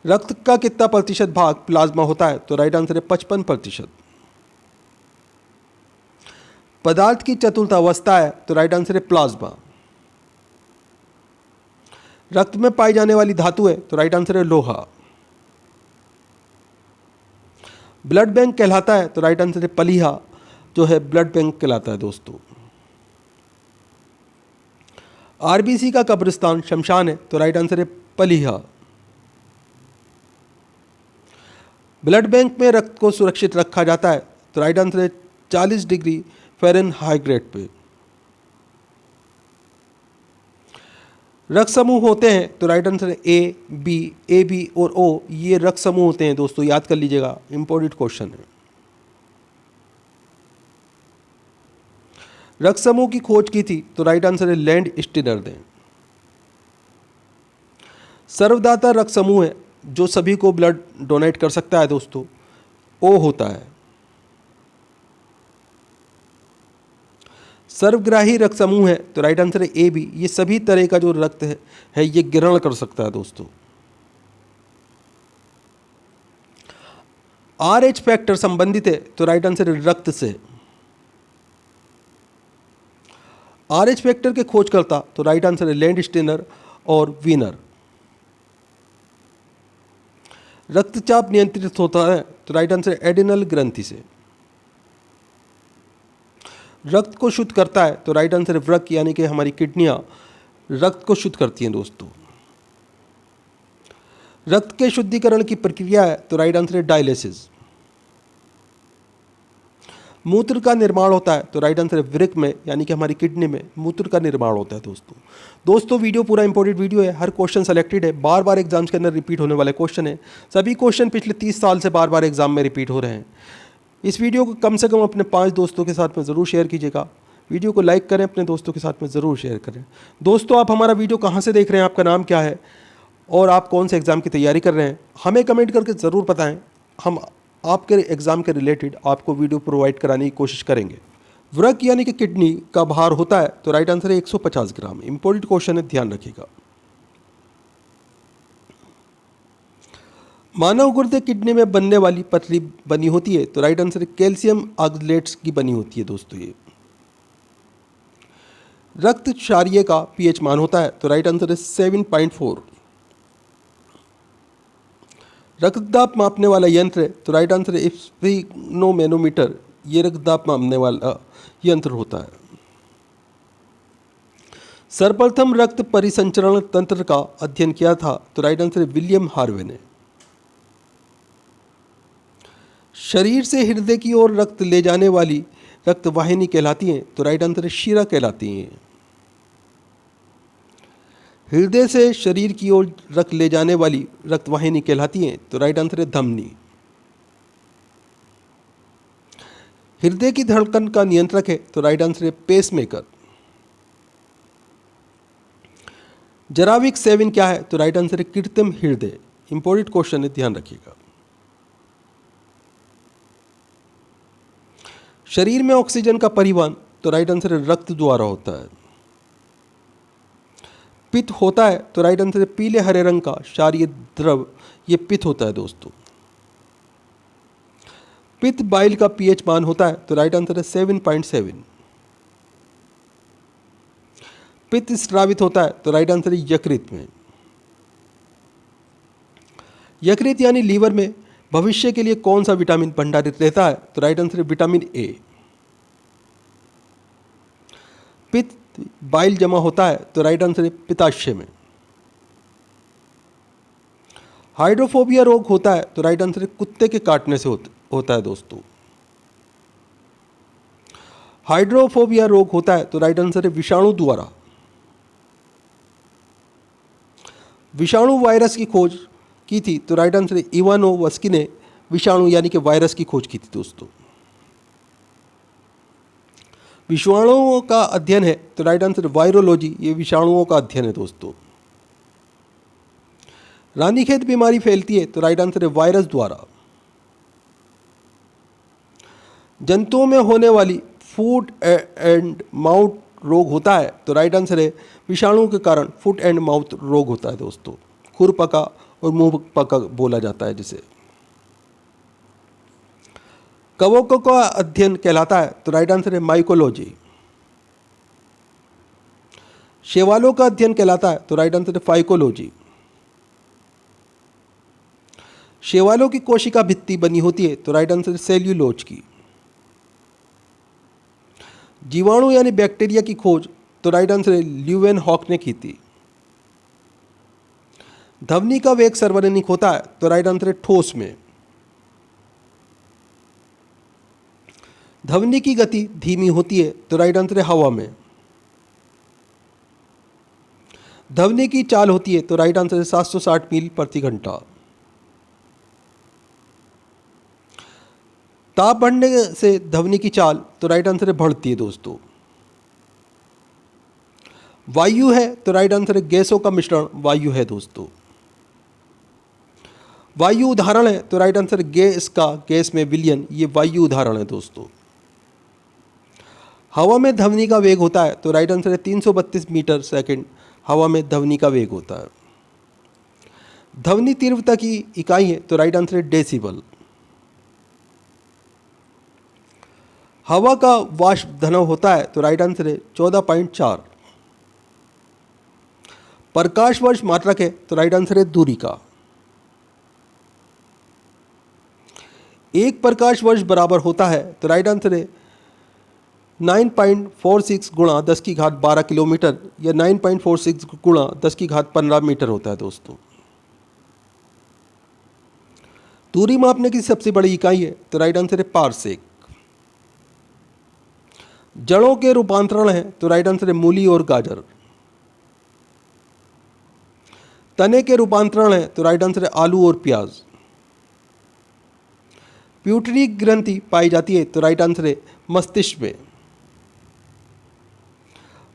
रक्त का कितना प्रतिशत भाग प्लाज्मा होता है, तो राइट आंसर है 55%। पदार्थ की चतुर्थ अवस्था है, तो राइट आंसर है प्लाज्मा। रक्त में पाई जाने वाली धातु है तो राइट आंसर है लोहा। ब्लड बैंक कहलाता है तो राइट आंसर है पलीहा, जो है ब्लड बैंक कहलाता है दोस्तों। आरबीसी का कब्रिस्तान शमशान है तो राइट आंसर है पलीहा। ब्लड बैंक में रक्त को सुरक्षित रखा जाता है तो राइट आंसर है 40 डिग्री फ़ारेनहाइट पे। रक्त समूह होते हैं तो राइट आंसर है ए बी और ओ, ये रक्त समूह होते हैं दोस्तों, याद कर लीजिएगा, इंपॉर्टेंट क्वेश्चन है। रक्त समूह की खोज की थी तो राइट आंसर है लैंड स्टीनर ने। सर्वदाता रक्त समूह है जो सभी को ब्लड डोनेट कर सकता है दोस्तों, ओ होता है। सर्वग्राही रक्त समूह है तो राइट आंसर है ए बी, ये सभी तरह का जो रक्त है ये ग्रहण कर सकता है दोस्तों। RH फैक्टर संबंधित है तो राइट आंसर है रक्त से। RH फैक्टर के खोजकर्ता तो राइट आंसर है लैंड स्टीनर और वीनर। रक्तचाप नियंत्रित होता है तो राइट आंसर है एडिनल ग्रंथि से। रक्त को शुद्ध करता है तो राइट आंसर है वृक्क, यानी कि हमारी किडनियां रक्त को शुद्ध करती हैं दोस्तों। रक्त के शुद्धिकरण की प्रक्रिया है तो राइट आंसर है डायलिसिस। मूत्र का निर्माण होता है तो राइट आंसर है वृक्क में, यानी कि हमारी किडनी में मूत्र का निर्माण होता है दोस्तों वीडियो पूरा इंपॉर्टेंट वीडियो है, हर क्वेश्चन सेलेक्टेड है, बार बार एग्जाम्स के अंदर रिपीट होने वाले क्वेश्चन है। सभी क्वेश्चन पिछले 30 साल से बार बार एग्जाम में रिपीट हो रहे हैं। इस वीडियो को कम से कम अपने 5 दोस्तों के साथ में ज़रूर शेयर कीजिएगा। वीडियो को लाइक करें, अपने दोस्तों के साथ में ज़रूर शेयर करें। दोस्तों, आप हमारा वीडियो कहाँ से देख रहे हैं, आपका नाम क्या है और आप कौन से एग्ज़ाम की तैयारी कर रहे हैं, हमें कमेंट करके ज़रूर बताएं। हम आपके एग्ज़ाम के रिलेटेड आपको वीडियो प्रोवाइड कराने की कोशिश करेंगे। वृक्क यानी कि किडनी का भार होता है तो राइट आंसर है 150 ग्राम। इंपॉर्टेंट क्वेश्चन है, ध्यान रखिएगा। मानव गुर्दे किडनी में बनने वाली पतली बनी होती है तो राइट आंसर है कैल्शियम ऑक्सलेट्स की बनी होती है दोस्तों ये। रक्त क्षारीय का पीएच मान होता है तो राइट आंसर है 7.4। रक्तदाब मापने वाला यंत्र है तो राइट आंसर है स्फिग्नोमेनोमीटर, ये रक्तदाब मापने वाला यंत्र होता है। सर्वप्रथम रक्त परिसंचरण तंत्र का अध्ययन किया था तो राइट आंसर है विलियम हार्वे ने। शरीर से हृदय की ओर रक्त ले जाने वाली रक्त वाहिनी कहलाती हैं तो राइट आंसर है शिरा कहलाती हैं। हृदय से शरीर की ओर रक्त ले जाने वाली रक्त वाहिनी कहलाती हैं तो राइट आंसर है धमनी। हृदय की धड़कन का नियंत्रक है तो राइट आंसर है पेसमेकर। जराविक सेवन क्या है तो राइट आंसर है कृत्रिम हृदय। इंपॉर्टेंट क्वेश्चन है, ध्यान रखिएगा। शरीर में ऑक्सीजन का परिवहन तो राइट आंसर है रक्त द्वारा होता है। पित्त होता है तो राइट आंसर है पीले हरे रंग का क्षारीय द्रव, ये पित्त होता है दोस्तों। पित्त बाइल का पीएच मान होता है तो राइट आंसर है 7.7। पित्त स्रावित होता है तो राइट आंसर है यकृत में। यकृत यानी लीवर में भविष्य के लिए कौन सा विटामिन भंडारित रहता है तो राइट आंसर है विटामिन ए। पित्त बाइल जमा होता है तो राइट आंसर है पित्ताशय में। हाइड्रोफोबिया रोग होता है तो राइट आंसर है कुत्ते के काटने से होता है दोस्तों। हाइड्रोफोबिया रोग होता है तो राइट आंसर है विषाणु द्वारा। विषाणु वायरस की खोज की थी तो राइट आंसर है इवानोवस्की ने विषाणु यानी कि वायरस की खोज की थी दोस्तों। विषाणुओं का अध्ययन है तो राइट आंसर वायरोलॉजी, ये विषाणुओं का अध्ययन है दोस्तों। रानीखेत बीमारी फैलती है तो राइट आंसर है वायरस द्वारा। जंतुओं में होने वाली फुट एंड माउथ रोग होता है तो राइट आंसर है विषाणु के कारण फुट एंड माउथ रोग होता है दोस्तों। खुर पका और मुंह पका बोला जाता है जिसे। कवकों का अध्ययन कहलाता है तो राइट आंसर है माइकोलॉजी। शैवालों का अध्ययन कहलाता है, तो राइट आंसर है फाइकोलॉजी। शैवालों की कोशिका भित्ति बनी होती है, तो राइट आंसर है सेल्यूलोज की। जीवाणु यानी बैक्टीरिया की खोज, तो राइट आंसर है ल्यूवेनहॉक ने की थी। ध्वनि का वेग सर्वनिक होता है, तो राइट आंसर है ठोस में। ध्वनि की गति धीमी होती है, तो राइट आंसर है हवा में। ध्वनि की चाल होती है, तो राइट आंसर है 760 मील प्रति घंटा। ताप बढ़ने से ध्वनि की चाल, तो राइट आंसर है बढ़ती है दोस्तों। वायु है, तो राइट आंसर है गैसों का मिश्रण वायु है दोस्तों। वायु उदाहरण है, तो राइट आंसर गैस का गैस में विलयन, ये वायु उदाहरण है दोस्तों। हवा में ध्वनि का वेग होता है, तो राइट आंसर है 332 मीटर सेकंड हवा में ध्वनि का वेग होता है। ध्वनि तीव्रता की इकाई है, तो राइट आंसर है डेसिबल। हवा का वाष्प घनत्व होता है, तो राइट आंसर है 14.4। प्रकाश वर्ष मात्रक है, तो राइट आंसर है दूरी का। एक प्रकाश वर्ष बराबर होता है, तो राइट आंसर है 9.46 गुणा 10 की घात 12 किलोमीटर या 9.46 गुणा 10 की घात 15 मीटर होता है दोस्तों। दूरी मापने की सबसे बड़ी इकाई है, तो राइट आंसर है पारसेक। जड़ों के रूपांतरण है, तो राइट आंसर है मूली और गाजर। तने के रूपांतरण है, तो राइट आंसर है आलू और प्याज। प्यूटरी ग्रंथि पाई जाती है, तो राइट आंसर है मस्तिष्क में।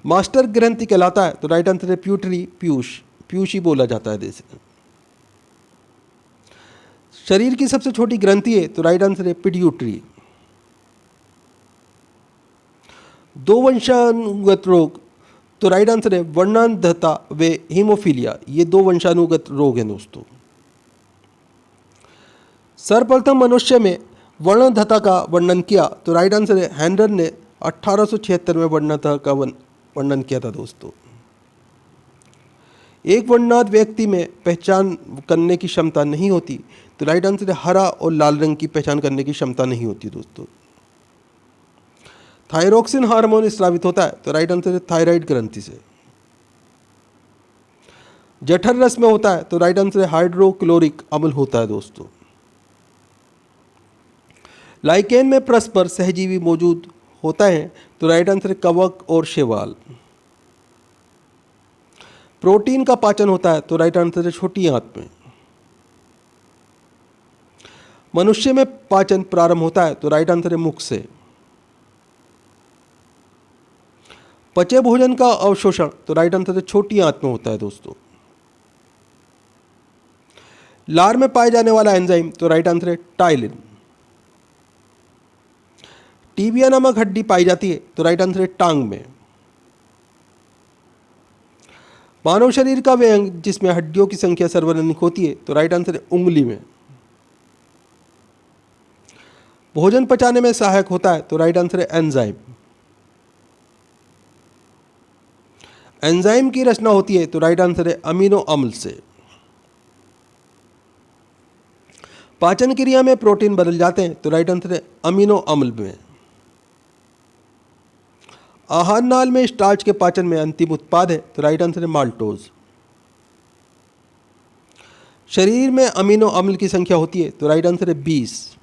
मास्टर ग्रंथि कहलाता है, तो राइट आंसर है प्यूटरी पीयूष ही बोला जाता है जैसे। शरीर की सबसे छोटी ग्रंथि है, तो राइट आंसर है पिट्यूटरी। दो वंशानुगत रोग, तो राइट आंसर है वर्णांधता व हीमोफीलिया, ये दो वंशानुगत रोग हैं दोस्तों। सर्वप्रथम मनुष्य में वर्णांधता का वर्णन किया, तो राइट आंसर है हैंडर ने 1876 में वर्णांधता का वर्णन किया था दोस्तों। एक वर्णांध व्यक्ति में पहचान करने की क्षमता नहीं होती, तो राइट आंसर है हरा और लाल रंग की पहचान करने की क्षमता नहीं होती दोस्तों। थायरोक्सिन हार्मोन स्रावित होता है, तो राइट आंसर है थायराइड ग्रंथि से। जठर रस में होता है, तो राइट आंसर है हाइड्रोक्लोरिक अम्ल होता है दोस्तों। लाइकेन में परस्पर सहजीवी मौजूद होता है, तो राइट आंसर है कवक और शैवाल। प्रोटीन का पाचन होता है, तो राइट आंसर है छोटी आंत में। मनुष्य में पाचन प्रारंभ होता है, तो राइट आंसर है मुख से। पचे भोजन का अवशोषण, तो राइट आंसर है छोटी आंत में होता है दोस्तों। लार में पाए जाने वाला एंजाइम, तो राइट आंसर है टाइलिन। टीबिया नामक हड्डी पाई जाती है, तो राइट आंसर है टांग में। मानव शरीर का वे अंग जिसमें हड्डियों की संख्या सर्वाधिक होती है, तो राइट आंसर है उंगली में। भोजन पचाने में सहायक होता है, तो राइट आंसर है एंजाइम। एंजाइम की रचना होती है, तो राइट आंसर है अमीनो अम्ल से। पाचन क्रिया में प्रोटीन बदल जाते हैं, तो राइट आंसर है अमीनो अम्ल में। आहार नाल में स्टार्च के पाचन में अंतिम उत्पाद है, तो राइट आंसर है माल्टोज। शरीर में अमीनो अम्ल की संख्या होती है, तो राइट आंसर है 20।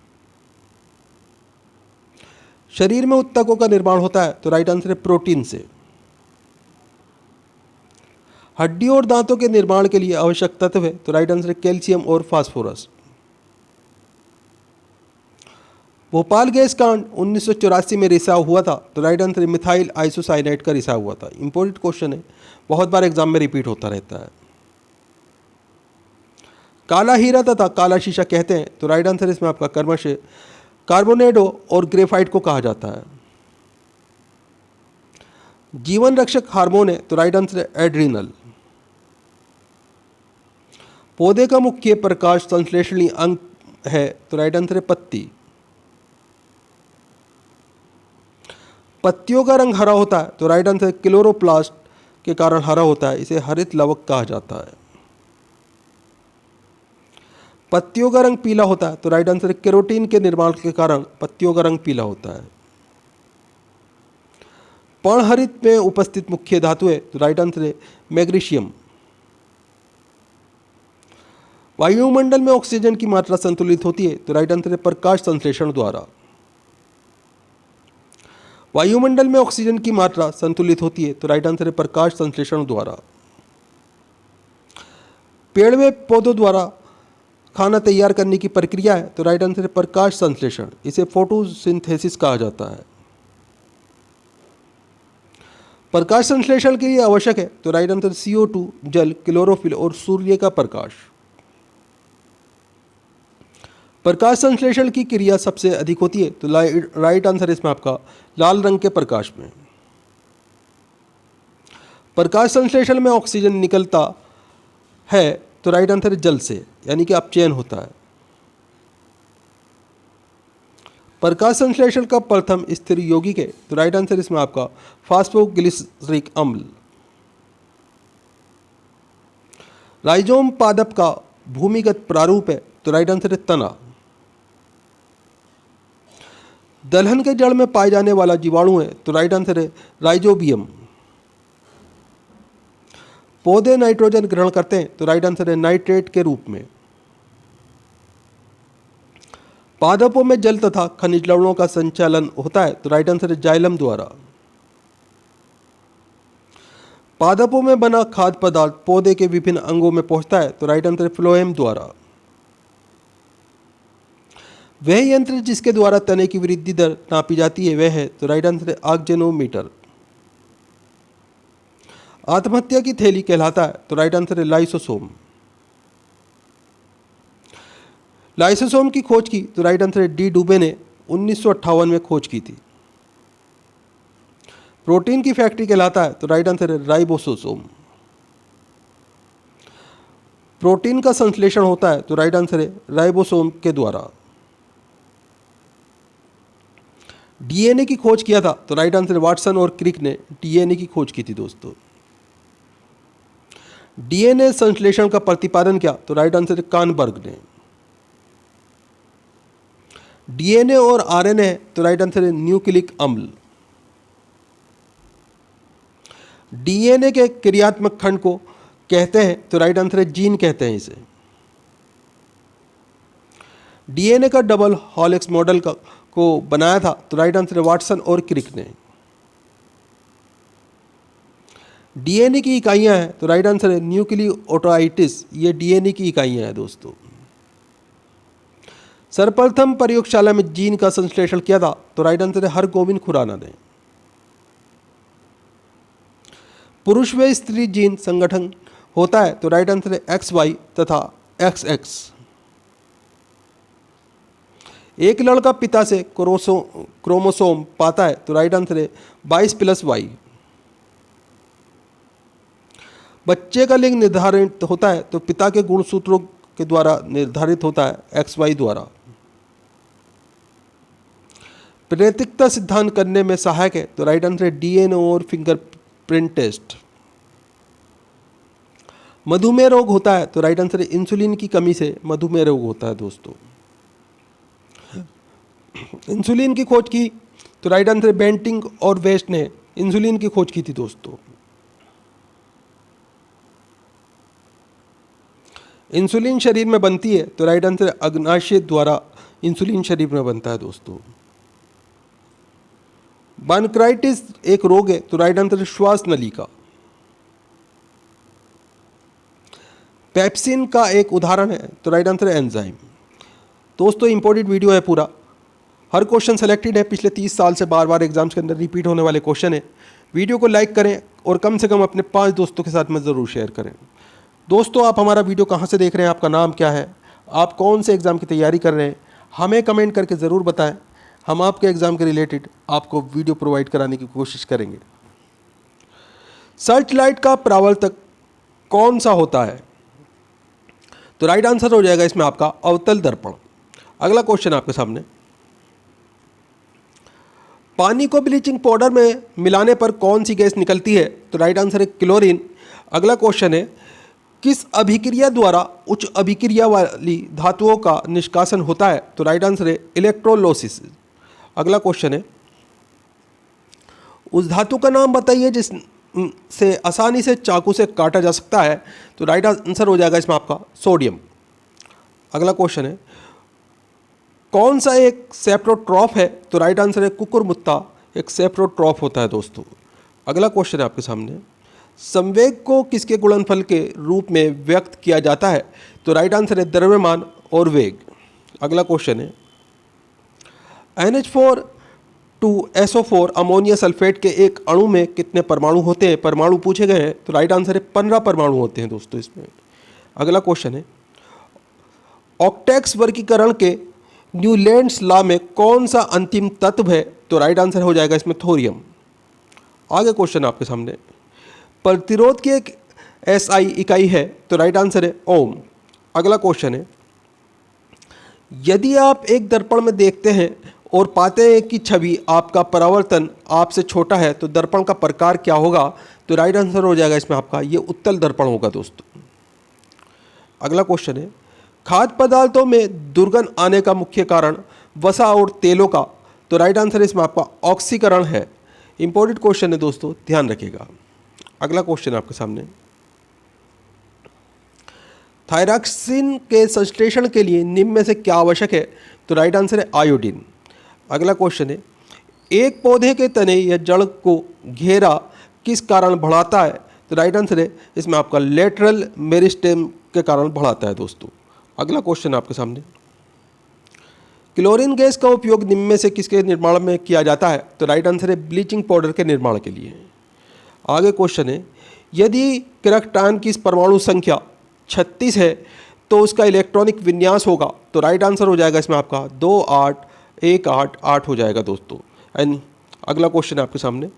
शरीर में उत्तकों का निर्माण होता है, तो राइट आंसर है प्रोटीन से। हड्डियों और दांतों के निर्माण के लिए आवश्यक तत्व है, तो राइट आंसर है कैल्शियम और फास्फोरस। भोपाल गैस कांड 1984 में रिसाव हुआ था, तो राइट आंसर है मिथाइल आइसोसाइनाइड का रिसाव हुआ था। इंपॉर्टेंट क्वेश्चन है, बहुत बार एग्जाम में रिपीट होता रहता है। काला हीरा तथा काला शीशा कहते हैं, तो राइट आंसर इसमें आपका क्रमशः कार्बोनेडो और ग्रेफाइट को कहा जाता है। जीवन रक्षक हार्मोन है, तो राइट आंसर है एड्रिनल। पौधे का मुख्य प्रकाश संश्लेषणी अंग है, तो राइट आंसर है पत्ती। पत्तियों का रंग हरा होता है, तो राइट आंसर है क्लोरोप्लास्ट के कारण हरा होता है, इसे हरित लवक कहा जाता है। पत्तियों का रंग पीला होता है, तो राइट आंसर है केरोटीन के निर्माण के कारण पत्तियों का रंग पीला होता है। पर्णहरित में उपस्थित मुख्य धातु है, तो राइट आंसर है मैग्नीशियम। वायुमंडल में ऑक्सीजन की मात्रा संतुलित होती है, तो राइट आंसर है प्रकाश संश्लेषण द्वारा। वायुमंडल में ऑक्सीजन की मात्रा संतुलित होती है, तो राइट आंसर है प्रकाश संश्लेषण द्वारा। पेड़ में पौधों द्वारा खाना तैयार करने की प्रक्रिया है, तो राइट आंसर है प्रकाश संश्लेषण, इसे फोटोसिंथेसिस कहा जाता है। प्रकाश संश्लेषण के लिए आवश्यक है, तो राइट आंसर CO2, जल, क्लोरोफिल और सूर्य का प्रकाश। प्रकाश संश्लेषण की क्रिया सबसे अधिक होती है, तो राइट आंसर इसमें आपका लाल रंग के प्रकाश में। प्रकाश संश्लेषण में ऑक्सीजन निकलता है, तो राइट आंसर है जल से, यानी कि अपचयन होता है। प्रकाश संश्लेषण का प्रथम स्थिर यौगिक है, तो राइट आंसर इसमें आपका फास्फोग्लिसरिक अम्ल। राइजोम पादप का भूमिगत प्रारूप है, तो राइट आंसर है तना। दलहन के जड़ में पाए जाने वाला जीवाणु है, तो राइट आंसर है राइजोबियम। पौधे नाइट्रोजन ग्रहण करते हैं, तो राइट आंसर है नाइट्रेट के रूप में। पादपों में जल तथा खनिज लवणों का संचालन होता है, तो राइट आंसर है जाइलम द्वारा। पादपों में बना खाद्य पदार्थ पौधे के विभिन्न अंगों में पहुंचता है, तो राइट आंसर है फ्लोएम द्वारा। वह यंत्र जिसके द्वारा तने की वृद्धि दर नापी जाती है वह है, तो राइट आंसर है ऑक्जेनोमीटर। आत्महत्या की थैली कहलाता है, तो राइट आंसर है लाइसोसोम। लाइसोसोम की खोज की, तो राइट आंसर है डी डुबे ने 1958 में खोज की थी। प्रोटीन की फैक्ट्री कहलाता है, तो राइट आंसर है राइबोसोम। प्रोटीन का संश्लेषण होता है, तो राइट आंसर है राइबोसोम के द्वारा। डीएनए की खोज किया था, तो राइट आंसर है वाटसन और क्रिक ने डीएनए की खोज की थी दोस्तों। डीएनए संश्लेषण का प्रतिपादन किया, तो राइट आंसर है कानबर्ग ने। डीएनए और आरएनए है, तो राइट आंसर है न्यूक्लिक अम्ल। डीएनए के क्रियात्मक खंड को कहते हैं, तो राइट आंसर है जीन कहते हैं इसे। डीएनए का डबल हेलिक्स मॉडल को बनाया था, तो राइट आंसर है वाटसन और क्रिक ने। डीएनए की इकाइयां हैं, तो राइट आंसर है न्यूक्लियोटाइड्स, ये डीएनए की इकाइयां हैं दोस्तों। सर्वप्रथम प्रयोगशाला में जीन का संश्लेषण किया था, तो राइट आंसर है हरगोविंद खुराना ने। पुरुष व स्त्री जीन संगठन होता है, तो राइट आंसर है XY तथा XX। एक लड़का पिता से क्रोमोसोम पाता है, तो राइट आंसर है 22+Y। बच्चे का लिंग निर्धारित होता है, तो पिता के गुणसूत्रों के द्वारा निर्धारित होता है XY द्वारा। प्रेतिकता सिद्धांत करने में सहायक है, तो राइट आंसर है डीएनए और फिंगरप्रिंट टेस्ट। मधुमेह रोग होता है, तो राइट आंसर है इंसुलिन की कमी से मधुमेह रोग होता है दोस्तों। इंसुलिन की खोज की, तो राइट आंसर है बेंटिंग और वेस्ट ने इंसुलिन की खोज की थी दोस्तों। इंसुलिन शरीर में बनती है, तो राइट आंसर है अग्नाशय द्वारा इंसुलिन शरीर में बनता है दोस्तों। बानक्राइटिस एक रोग है, तो राइट आंसर है श्वास नली का। पेप्सिन का एक उदाहरण है, तो राइट आंसर है एंजाइम। दोस्तों इंपॉर्टेंट वीडियो है पूरा, हर क्वेश्चन सेलेक्टेड है, पिछले 30 साल से बार बार एग्जाम्स के अंदर रिपीट होने वाले क्वेश्चन है। वीडियो को लाइक करें और कम से कम अपने 5 दोस्तों के साथ में ज़रूर शेयर करें। दोस्तों आप हमारा वीडियो कहाँ से देख रहे हैं, आपका नाम क्या है, आप कौन से एग्ज़ाम की तैयारी कर रहे हैं, हमें कमेंट करके ज़रूर बताएं। हम आपके एग्ज़ाम के रिलेटेड आपको वीडियो प्रोवाइड कराने की कोशिश करेंगे। सर्च लाइट का परावर्तक कौन सा होता है, तो राइट आंसर हो जाएगा इसमें आपका अवतल दर्पण। अगला क्वेश्चन आपके सामने, पानी को ब्लीचिंग पाउडर में मिलाने पर कौन सी गैस निकलती है? तो राइट आंसर है क्लोरीन। अगला क्वेश्चन है, किस अभिक्रिया द्वारा उच्च अभिक्रिया वाली धातुओं का निष्कासन होता है? तो राइट आंसर है इलेक्ट्रोलोसिस। अगला क्वेश्चन है, उस धातु का नाम बताइए जिससे आसानी से चाकू से काटा जा सकता है? तो राइट आंसर हो जाएगा इसमें आपका सोडियम। अगला क्वेश्चन है, कौन सा एक सेप्रोट्रॉफ है? तो राइट आंसर है कुकुरमुत्ता एक सेप्रोट्रॉफ होता है दोस्तों। अगला क्वेश्चन है आपके सामने, संवेग को किसके गुणनफल के रूप में व्यक्त किया जाता है? तो राइट आंसर है द्रव्यमान और वेग। अगला क्वेश्चन है, NH4 2SO4 अमोनिया सल्फेट के एक अणु में कितने परमाणु होते हैं? परमाणु पूछे गए हैं। तो राइट आंसर है 15 परमाणु होते हैं दोस्तों इसमें। अगला क्वेश्चन है, ऑक्टेक्स वर्गीकरण के न्यूलैंड्स लॉ में कौन सा अंतिम तत्व है? तो राइट आंसर हो जाएगा इसमें थोरियम। आगे क्वेश्चन आपके सामने, प्रतिरोध की एक SI इकाई है? तो राइट आंसर है ओम। अगला क्वेश्चन है, यदि आप एक दर्पण में देखते हैं और पाते हैं कि छवि आपका परावर्तन आपसे छोटा है तो दर्पण का प्रकार क्या होगा? तो राइट आंसर हो जाएगा इसमें आपका ये उत्तल दर्पण होगा दोस्तों। अगला क्वेश्चन है, खाद्य पदार्थों में दुर्गंध आने का मुख्य कारण वसा और तेलों का? तो राइट आंसर इसमें आपका ऑक्सीकरण है। इंपॉर्टेंट क्वेश्चन है दोस्तों, ध्यान रखिएगा। अगला क्वेश्चन आपके सामने, थायरॉक्सिन के संश्लेषण के लिए निम्न में से क्या आवश्यक है? तो राइट आंसर है आयोडीन। अगला क्वेश्चन है, एक पौधे के तने या जड़ को घेरा किस कारण बढ़ाता है? तो राइट आंसर है इसमें आपका लेटरल मेरिस्टेम के कारण बढ़ाता है दोस्तों। अगला क्वेश्चन आपके सामने, क्लोरीन गैस का उपयोग निम्न में से किसके निर्माण में किया जाता है? तो राइट आंसर है ब्लीचिंग पाउडर के निर्माण के लिए। आगे क्वेश्चन है, यदि केरक्टान की परमाणु संख्या 36 है तो उसका इलेक्ट्रॉनिक विन्यास होगा? तो राइट आंसर हो जाएगा इसमें आपका 2 8 1 8 8 हो जाएगा दोस्तों। एंड अगला क्वेश्चन है आपके सामने,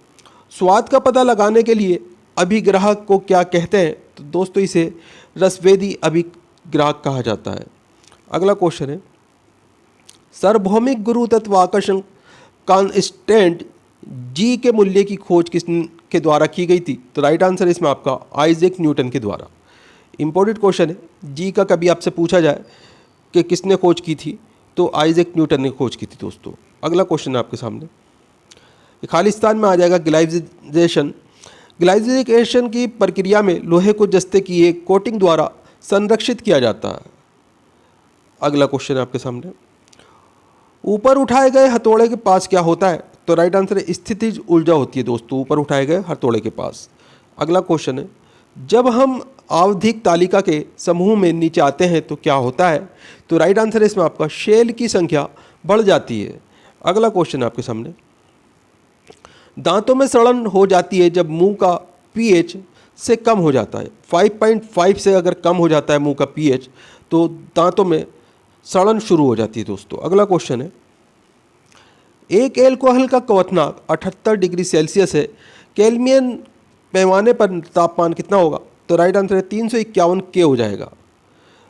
स्वाद का पता लगाने के लिए अभिग्राहक को क्या कहते हैं? तो दोस्तों इसे रसवेदी अभिग्राहक कहा जाता है। अगला क्वेश्चन है, सार्वभौमिक गुरुत्वाकर्षण कांस्टेंट जी के मूल्य की खोज किसके द्वारा की गई थी? तो राइट आंसर इसमें आपका आइजैक न्यूटन के द्वारा। इंपॉर्टेंट क्वेश्चन है, जी का कभी आपसे पूछा जाए कि किसने खोज की थी, तो आइजैक न्यूटन ने खोज की थी दोस्तों। अगला क्वेश्चन है आपके सामने, खालिस्तान में आ जाएगा ग्लाइजेशन। ग्लाइजेशन की प्रक्रिया में लोहे को जस्ते की एक कोटिंग द्वारा संरक्षित किया जाता है। अगला क्वेश्चन है आपके सामने, ऊपर उठाए गए हथौड़े के पास क्या होता है? तो राइट आंसर है स्थितिज ऊर्जा होती है दोस्तों ऊपर उठाए गए हथौड़े के पास। अगला क्वेश्चन है, जब हम आवधिक तालिका के समूह में नीचे आते हैं तो क्या होता है? तो राइट आंसर है इसमें आपका शेल की संख्या बढ़ जाती है। अगला क्वेश्चन है आपके सामने, दांतों में सड़न हो जाती है जब मुंह का pH से कम हो जाता है। 5.5 से अगर कम हो जाता है मुंह का pH तो दांतों में सड़न शुरू हो जाती है दोस्तों। अगला क्वेश्चन है, एक एल्कोहल का क्वथनांक 78 डिग्री सेल्सियस है, केल्विन पैमाने पर तापमान कितना होगा? तो राइट आंसर है 351 के हो जाएगा।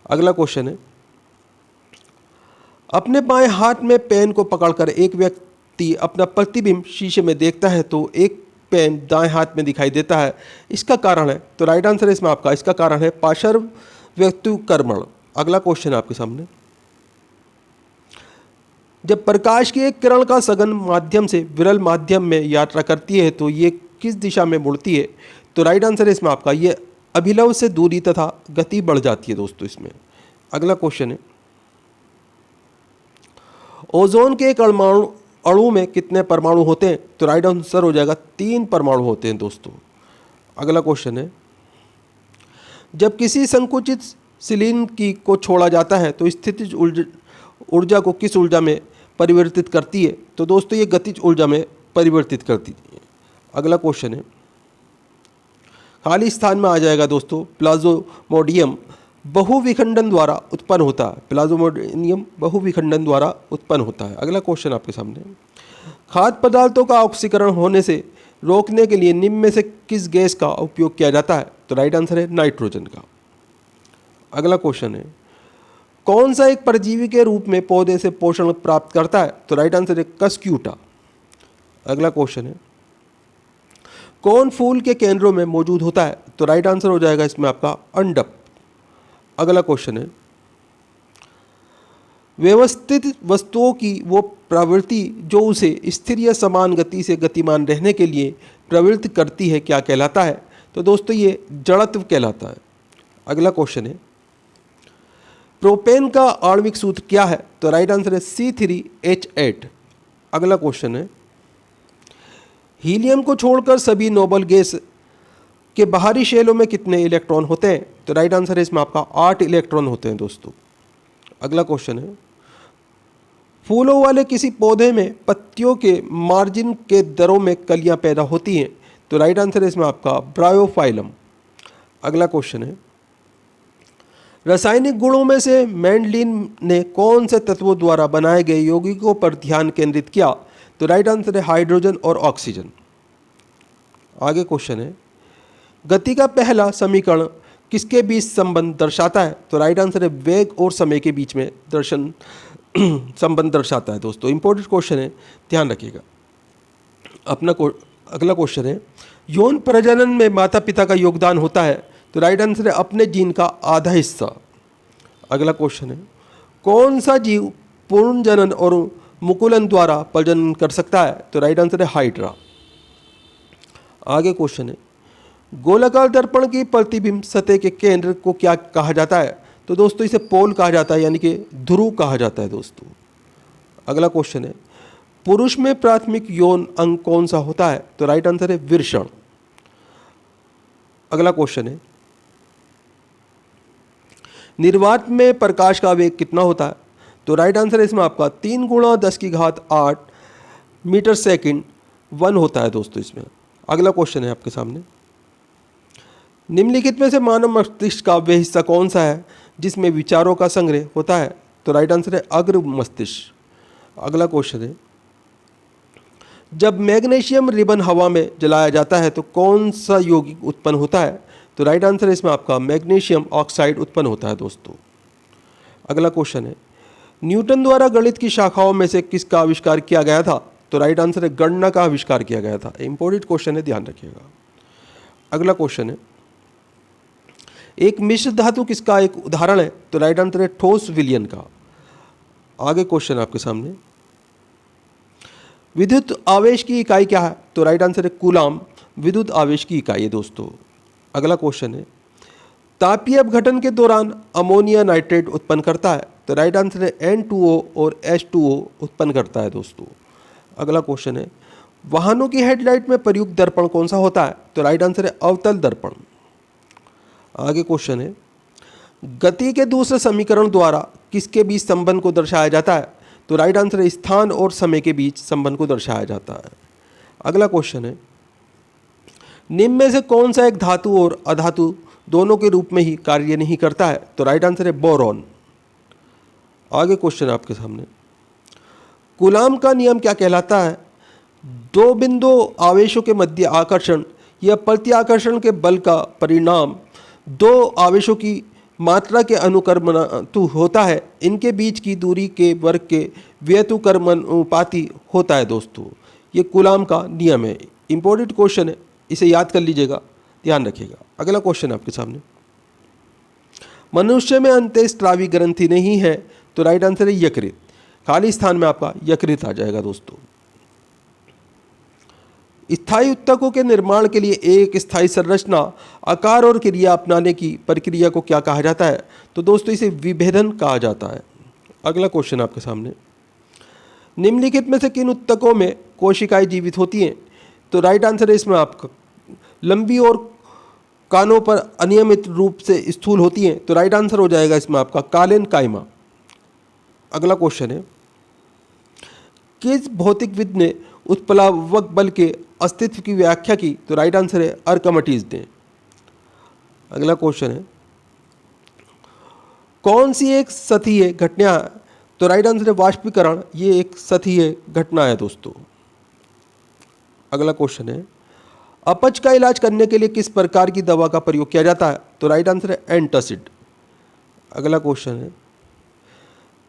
अगला क्वेश्चन है, अपने बाएं हाथ में पेन को पकड़कर एक व्यक्ति अपना प्रतिबिंब शीशे में देखता है तो एक पेन दाएं हाथ में दिखाई देता है, इसका कारण है? तो राइट आंसर है इसमें आपका इसका कारण है पार्श्व व्यक्तिकर्मण। अगला क्वेश्चन है आपके सामने, जब प्रकाश की एक किरण का सघन माध्यम से विरल माध्यम में यात्रा करती है तो ये किस दिशा में मुड़ती है? तो राइट आंसर है इसमें आपका ये अभिलव से दूरी तथा गति बढ़ जाती है दोस्तों इसमें। अगला क्वेश्चन है, ओजोन के एक अणु में कितने परमाणु होते हैं? तो राइट आंसर हो जाएगा 3 परमाणु होते हैं दोस्तों। अगला क्वेश्चन है, जब किसी संकुचित सिलिन की को छोड़ा जाता है तो स्थितिज ऊर्जा को किस ऊर्जा में परिवर्तित करती है? तो दोस्तों ये गतिज ऊर्जा में परिवर्तित करती है। अगला क्वेश्चन है, खाली स्थान में आ जाएगा दोस्तों प्लाज्मोडियम बहुविखंडन द्वारा उत्पन्न होता है। प्लाज्मोडियम बहुविखंडन द्वारा उत्पन्न होता है। अगला क्वेश्चन आपके सामने, खाद्य पदार्थों का ऑक्सीकरण होने से रोकने के लिए निम्न में से किस गैस का उपयोग किया जाता है? तो राइट आंसर है नाइट्रोजन का। अगला क्वेश्चन है, कौन सा एक परजीवी के रूप में पौधे से पोषण प्राप्त करता है? तो राइट आंसर है कस्क्यूटा। अगला क्वेश्चन है, कौन फूल के केंद्रों में मौजूद होता है? तो राइट आंसर हो जाएगा इसमें आपका अंडप। अगला क्वेश्चन है, व्यवस्थित वस्तुओं की वो प्रवृत्ति जो उसे स्थिर या समान गति से गतिमान रहने के लिए प्रवृत्त करती है क्या कहलाता है? तो दोस्तों ये जड़त्व कहलाता है। अगला क्वेश्चन है, प्रोपेन का आणविक सूत्र क्या है? तो राइट आंसर है C3H8। अगला क्वेश्चन है, हीलियम को छोड़कर सभी नोबल गैस के बाहरी शेलों में कितने इलेक्ट्रॉन होते हैं? तो राइट आंसर है इसमें आपका 8 इलेक्ट्रॉन होते हैं दोस्तों। अगला क्वेश्चन है, फूलों वाले किसी पौधे में पत्तियों के मार्जिन के दरों में कलियां पैदा होती हैं? तो राइट आंसर है इसमें आपका ब्रायोफाइलम। अगला क्वेश्चन है, रासायनिक गुणों में से मेंडलिन ने कौन से तत्वों द्वारा बनाए गए यौगिकों पर ध्यान केंद्रित किया? तो राइट आंसर है हाइड्रोजन और ऑक्सीजन। आगे क्वेश्चन है, गति का पहला समीकरण किसके बीच संबंध दर्शाता है? तो राइट आंसर है वेग और समय के बीच में संबंध दर्शाता है दोस्तों। इंपॉर्टेंट क्वेश्चन है, ध्यान रखिएगा। अगला क्वेश्चन है, यौन प्रजनन में माता पिता का योगदान होता है? तो राइट आंसर है अपने जीन का आधा हिस्सा। अगला क्वेश्चन है, कौन सा जीव पूर्ण जनन और मुकुलन द्वारा प्रजनन कर सकता है? तो राइट आंसर है हाइड्रा। आगे क्वेश्चन है, गोलाकार दर्पण की प्रतिबिंब सतह के केंद्र को क्या कहा जाता है? तो दोस्तों इसे पोल कहा जाता है, यानी कि ध्रुव कहा जाता है दोस्तों। अगला क्वेश्चन है, पुरुष में प्राथमिक यौन अंग कौन सा होता है? तो राइट आंसर है वृषण। अगला क्वेश्चन है, निर्वात में प्रकाश का वेग कितना होता है? तो राइट आंसर है इसमें आपका 3 × 10⁸ मीटर सेकंड 1 होता है दोस्तों इसमें। अगला क्वेश्चन है आपके सामने, निम्नलिखित में से मानव मस्तिष्क का वह हिस्सा कौन सा है जिसमें विचारों का संग्रह होता है? तो राइट आंसर है अग्र मस्तिष्क। अगला क्वेश्चन है, जब मैग्नीशियम रिबन हवा में जलाया जाता है तो कौन सा यौगिक उत्पन्न होता है? तो राइट आंसर है इसमें आपका मैग्नीशियम ऑक्साइड उत्पन्न होता है दोस्तों। अगला क्वेश्चन है, न्यूटन द्वारा गणित की शाखाओं में से किसका आविष्कार किया गया था? तो राइट आंसर है गणना का आविष्कार किया गया था। इंपॉर्टेंट क्वेश्चन है, ध्यान रखिएगा। अगला क्वेश्चन है, एक मिश्र धातु किसका एक उदाहरण है? तो राइट आंसर है ठोस विलयन का। आगे क्वेश्चन आपके सामने, विद्युत आवेश की इकाई क्या है? तो राइट आंसर है कूलाम विद्युत आवेश की इकाई है दोस्तों। अगला क्वेश्चन है, तापीय अपघटन के दौरान अमोनिया नाइट्रेट उत्पन्न करता है? तो राइट आंसर है N2O और H2O उत्पन्न करता है दोस्तों। अगला क्वेश्चन है, वाहनों की हेडलाइट में प्रयुक्त दर्पण कौन सा होता है? तो राइट आंसर है अवतल दर्पण। आगे क्वेश्चन है, गति के दूसरे समीकरण द्वारा किसके बीच संबंध को दर्शाया जाता है? तो राइट आंसर है स्थान और समय के बीच संबंध को दर्शाया जाता है। अगला क्वेश्चन है, निम्न में से कौन सा एक धातु और अधातु दोनों के रूप में ही कार्य नहीं करता है? तो राइट आंसर है बोरॉन। आगे क्वेश्चन आपके सामने, कूलाम का नियम क्या कहलाता है? दो बिंदु आवेशों के मध्य आकर्षण या प्रति आकर्षण के बल का परिणाम दो आवेशों की मात्रा के अनुक्रमानुपाती होता है। इनके बीच की दूरी के वर्ग के व्युत्क्रमानुपाती होता है दोस्तों। ये कूलाम का नियम है। इंपॉर्टेंट क्वेश्चन है, इसे याद कर लीजिएगा, ध्यान रखिएगा। अगला क्वेश्चन आपके सामने, मनुष्य में अंतःस्रावी ग्रंथि नहीं है? तो राइट आंसर है यकृत। खाली स्थान में आपका यकृत आ जाएगा दोस्तों। स्थायी उत्तकों के निर्माण के लिए एक स्थायी संरचना, आकार और क्रिया अपनाने की प्रक्रिया को क्या कहा जाता है? तो दोस्तों इसे विभेदन कहा जाता है। अगला क्वेश्चन आपके सामने, निम्नलिखित में से किन उत्तकों में कोशिकाएं जीवित होती हैं? तो राइट आंसर है इसमें आपका लंबी और कानों पर अनियमित रूप से स्थूल होती हैं। तो राइट आंसर हो जाएगा इसमें आपका कालेन काइमा। अगला क्वेश्चन है, किस भौतिकविद ने उत्प्लावक बल के अस्तित्व की व्याख्या की? तो राइट आंसर है आर्किमिडीज ने। अगला क्वेश्चन है, कौन सी एक सतहीय घटना है? तो राइट आंसर है वाष्पीकरण। ये एक सतहीय घटना है दोस्तों। अगला क्वेश्चन है, अपच का इलाज करने के लिए किस प्रकार की दवा का प्रयोग किया जाता है? तो राइट आंसर है एंटासिड। अगला क्वेश्चन है,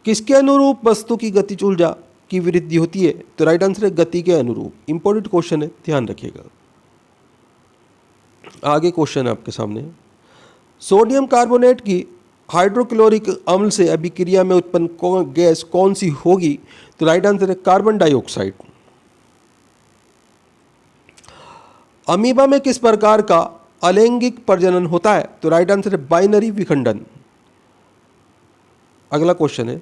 किसके अनुरूप वस्तु की गतिज ऊर्जा की वृद्धि होती है? तो राइट आंसर है गति के अनुरूप। इंपॉर्टेंट क्वेश्चन है, ध्यान रखिएगा। आगे क्वेश्चन है आपके सामने, सोडियम कार्बोनेट की हाइड्रोक्लोरिक अम्ल से अभिक्रिया में उत्पन्न गैस कौन सी होगी? तो राइट आंसर है कार्बन डाइऑक्साइड। अमीबा में किस प्रकार का अलैंगिक प्रजनन होता है? तो राइट आंसर है बाइनरी विखंडन। अगला क्वेश्चन है,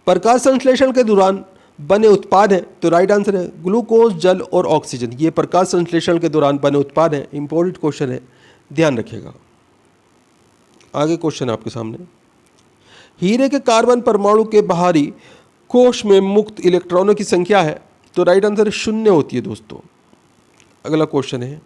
प्रकाश संश्लेषण के दौरान बने उत्पाद हैं? तो राइट आंसर है ग्लूकोज, जल और ऑक्सीजन। ये प्रकाश संश्लेषण के दौरान बने उत्पाद हैं। इंपॉर्टेंट क्वेश्चन है, ध्यान रखिएगा। आगे क्वेश्चन आपके सामने, हीरे के कार्बन परमाणु के बाहरी कोश में मुक्त इलेक्ट्रॉनों की संख्या है? तो राइट आंसर शून्य होती है दोस्तों। अगला क्वेश्चन है,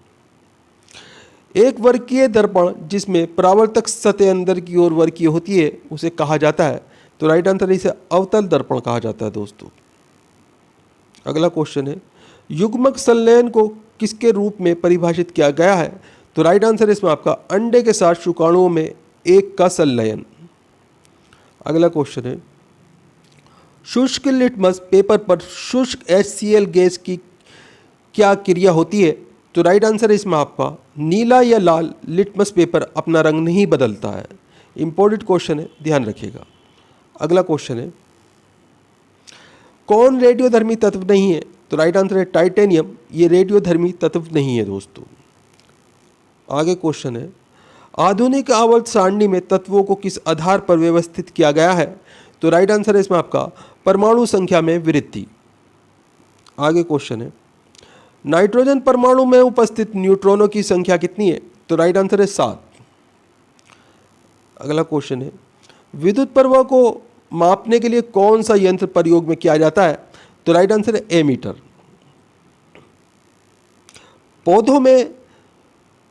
एक वर्कीय दर्पण जिसमें परावर्तक सतह अंदर की ओर वर्कीय होती है उसे कहा जाता है? तो राइट आंसर इसे अवतल दर्पण कहा जाता है दोस्तों। अगला क्वेश्चन है, युग्मक संलयन को किसके रूप में परिभाषित किया गया है? तो राइट आंसर इसमें आपका अंडे के साथ शुक्राणुओं में एक का संलयन। अगला क्वेश्चन है, शुष्क लिटमस पेपर पर शुष्क HCl गैस की क्या क्रिया होती है? तो राइट आंसर इसमें आपका नीला या लाल लिटमस पेपर अपना रंग नहीं बदलता है। इंपॉर्टेंट क्वेश्चन है, ध्यान रखिएगा। अगला क्वेश्चन है, कौन रेडियोधर्मी तत्व नहीं है? तो राइट आंसर है टाइटेनियम। ये रेडियोधर्मी तत्व नहीं है दोस्तों। आगे क्वेश्चन है, आधुनिक आवर्त सारणी में तत्वों को किस आधार पर व्यवस्थित किया गया है? तो राइट आंसर है इसमें आपका परमाणु संख्या में वृद्धि। आगे क्वेश्चन है, नाइट्रोजन परमाणु में उपस्थित न्यूट्रॉनों की संख्या कितनी है? तो राइट आंसर है 7। अगला क्वेश्चन है, विद्युत प्रवाह को मापने के लिए कौन सा यंत्र प्रयोग में किया जाता है? तो राइट आंसर है एमीटर। पौधों में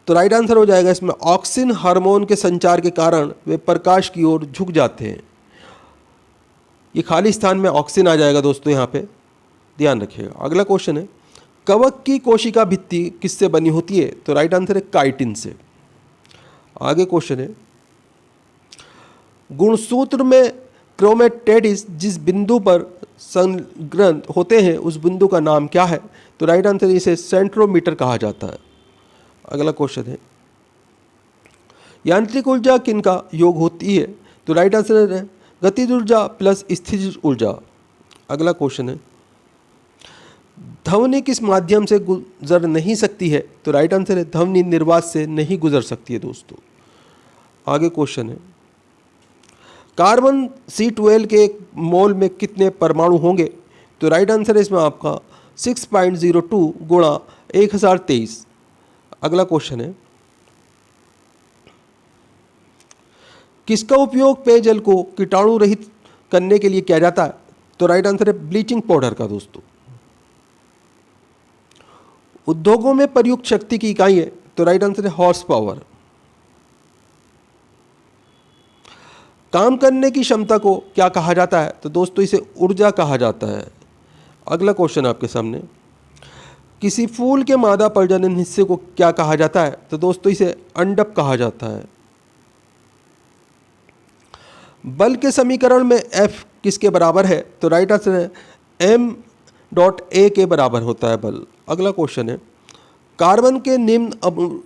तो राइट आंसर हो जाएगा इसमें ऑक्सिन हार्मोन के संचार के कारण वे प्रकाश की ओर झुक जाते हैं। ये खाली स्थान में ऑक्सिन आ जाएगा दोस्तों, यहाँ पे ध्यान रखिएगा। अगला क्वेश्चन है, कवक की कोशिका भित्ति किससे बनी होती है? तो राइट आंसर है काइटिन से। आगे क्वेश्चन है, गुणसूत्र में क्रोमेटेटिस जिस बिंदु पर संग्रंथ होते हैं उस बिंदु का नाम क्या है? तो राइट आंसर इसे सेंट्रोमीटर कहा जाता है। अगला क्वेश्चन है, यांत्रिक ऊर्जा किनका योग होती है? तो राइट आंसर है गतिज ऊर्जा प्लस स्थितिज ऊर्जा। अगला क्वेश्चन है, ध्वनि किस माध्यम से गुजर नहीं सकती है? तो राइट आंसर है ध्वनि निर्वात से नहीं गुजर सकती है दोस्तों। आगे क्वेश्चन है, कार्बन C12 के एक मोल में कितने परमाणु होंगे? तो राइट आंसर है इसमें आपका 6.02 गुणा 1023। अगला क्वेश्चन है, किसका उपयोग पेयजल को कीटाणु रहित करने के लिए किया जाता है? तो राइट आंसर है ब्लीचिंग पाउडर का दोस्तों। उद्योगों में प्रयुक्त शक्ति की इकाई है? तो राइट आंसर है हॉर्स पावर। काम करने की क्षमता को क्या कहा जाता है? तो दोस्तों इसे ऊर्जा कहा जाता है। अगला क्वेश्चन आपके सामने, किसी फूल के मादा प्रजनन हिस्से को क्या कहा जाता है? तो दोस्तों इसे अंडप कहा जाता है। बल के समीकरण में F किसके बराबर है? तो राइट आंसर है m.a के बराबर होता है बल। अगला क्वेश्चन है, कार्बन के निम्न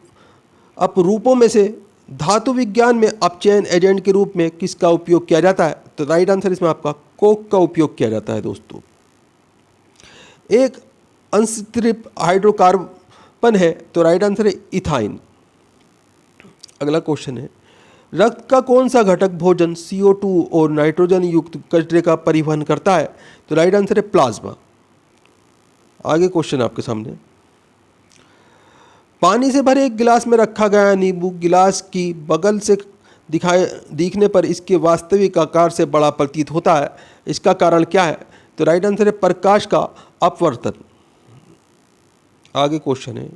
अपरूपों में से धातु विज्ञान में अपचयन एजेंट के रूप में किसका उपयोग किया जाता है? तो राइट आंसर इसमें आपका कोक का उपयोग किया जाता है दोस्तों। एक अंशतृप हाइड्रोकार्बन है? तो राइट आंसर है इथाइन। अगला क्वेश्चन है, रक्त का कौन सा घटक भोजन CO2 और नाइट्रोजन युक्त कचरे का परिवहन करता है? तो राइट आंसर है प्लाज्मा। आगे क्वेश्चन आपके सामने, पानी से भरे एक गिलास में रखा गया नींबू गिलास की बगल से दिखने पर इसके वास्तविक आकार से बड़ा प्रतीत होता है। इसका कारण क्या है? तो राइट आंसर है प्रकाश का अपवर्तन। आगे क्वेश्चन है,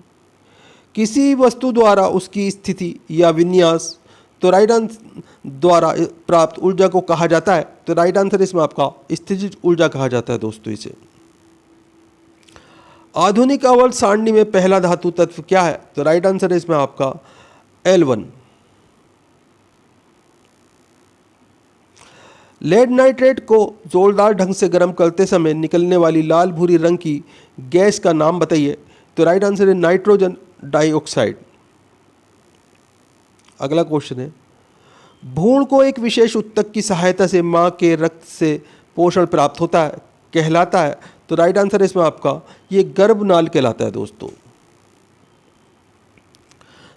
किसी वस्तु द्वारा उसकी स्थिति या विन्यास तो राइट आंसर द्वारा प्राप्त ऊर्जा को कहा जाता है? तो राइट आंसर इसमें आपका स्थितिज ऊर्जा कहा जाता है दोस्तों इसे। आधुनिक आवर्त सारणी में पहला धातु तत्व क्या है? तो राइट आंसर है इसमें आपका L1। लेड नाइट्रेट को जोरदार ढंग से गर्म करते समय निकलने वाली लाल भूरी रंग की गैस का नाम बताइए। तो राइट आंसर है नाइट्रोजन डाइऑक्साइड। अगला क्वेश्चन है, भ्रूण को एक विशेष ऊतक की सहायता से मां के रक्त से पोषण प्राप्त होता है कहलाता है। तो राइट आंसर है इसमें आपका ये गर्भनाल कहलाता है दोस्तों।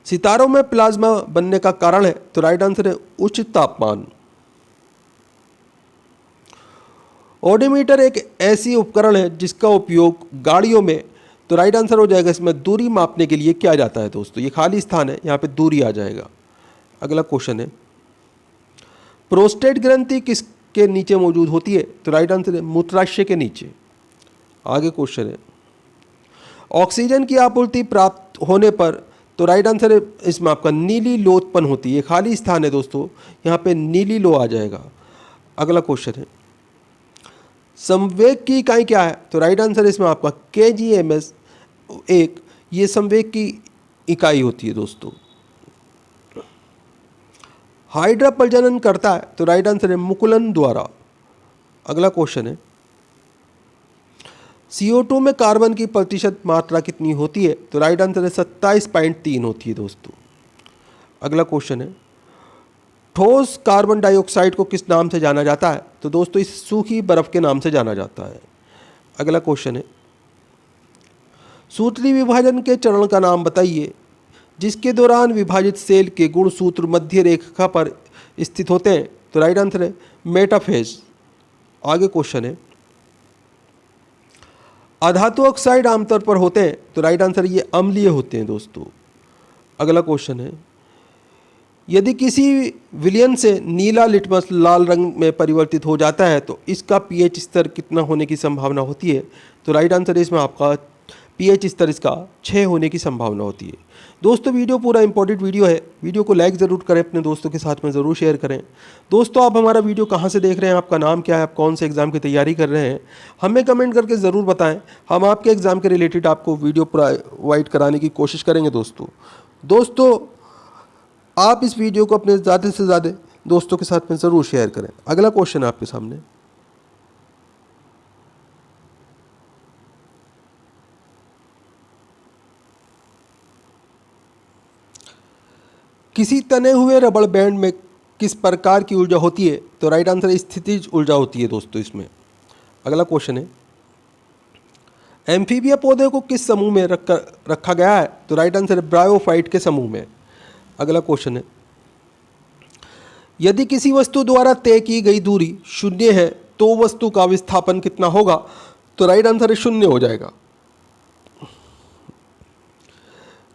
सितारों में प्लाज्मा बनने का कारण है। तो राइट आंसर है उच्च तापमान। ओडोमीटर एक ऐसी उपकरण है जिसका उपयोग गाड़ियों में, तो राइट आंसर हो जाएगा इसमें दूरी मापने के लिए किया जाता है दोस्तों। ये खाली स्थान है, यहाँ पे दूरी आ जाएगा। अगला क्वेश्चन है, प्रोस्टेट ग्रंथि किसके नीचे मौजूद होती है। तो राइट आंसर है मूत्राशय के नीचे। आगे क्वेश्चन है, ऑक्सीजन की आपूर्ति प्राप्त होने पर, तो राइट आंसर है इसमें आपका नीली लो उत्पन्न होती है। खाली स्थान है दोस्तों, यहाँ पे नीली लो आ जाएगा। अगला क्वेश्चन है, संवेग की इकाई क्या है। तो राइट आंसर इसमें आपका kgms एक ये संवेग की इकाई होती है दोस्तों। हाइड्रा प्रजनन करता है। तो राइट आंसर है मुकुलन द्वारा। अगला क्वेश्चन है, CO2 में कार्बन की प्रतिशत मात्रा कितनी होती है। तो राइट आंसर है 27.3 होती है दोस्तों। अगला क्वेश्चन है, ठोस कार्बन डाइऑक्साइड को किस नाम से जाना जाता है। तो दोस्तों इस सूखी बर्फ के नाम से जाना जाता है। अगला क्वेश्चन है, सूत्री विभाजन के चरण का नाम बताइए जिसके दौरान विभाजित सेल के गुणसूत्र मध्य रेखा पर स्थित होते हैं। तो राइट आंसर है मेटाफेज। आगे क्वेश्चन है, अधातु ऑक्साइड आमतौर पर होते हैं। तो राइट आंसर ये अम्लीय होते हैं दोस्तों। अगला क्वेश्चन है, यदि किसी विलयन से नीला लिटमस लाल रंग में परिवर्तित हो जाता है तो इसका पीएच स्तर कितना होने की संभावना होती है। तो राइट आंसर इसमें आपका पीएच स्तर इसका 6 होने की संभावना होती है। दोस्तों वीडियो पूरा इंपॉर्टेंट वीडियो है, वीडियो को लाइक ज़रूर करें, अपने दोस्तों के साथ में ज़रूर शेयर करें। दोस्तों आप हमारा वीडियो कहाँ से देख रहे हैं, आपका नाम क्या है, आप कौन से एग्ज़ाम की तैयारी कर रहे हैं, हमें कमेंट करके ज़रूर बताएं। हम आपके एग्ज़ाम के रिलेटेड आपको वीडियो प्रोवाइड कराने की कोशिश करेंगे दोस्तों आप इस वीडियो को अपने ज़्यादा से ज़्यादा दोस्तों के साथ में ज़रूर शेयर करें। अगला क्वेश्चन है आपके सामने, किसी तने हुए रबड़ बैंड में किस प्रकार की ऊर्जा होती है। तो राइट आंसर स्थितिज ऊर्जा होती है दोस्तों इसमें। अगला क्वेश्चन है, एम्फीबिया पौधे को किस समूह में रखा गया है। तो राइट आंसर है ब्रायोफाइट के समूह में। अगला क्वेश्चन है, यदि किसी वस्तु द्वारा तय की गई दूरी 0 है तो वस्तु का विस्थापन कितना होगा। तो राइट आंसर है 0 हो जाएगा।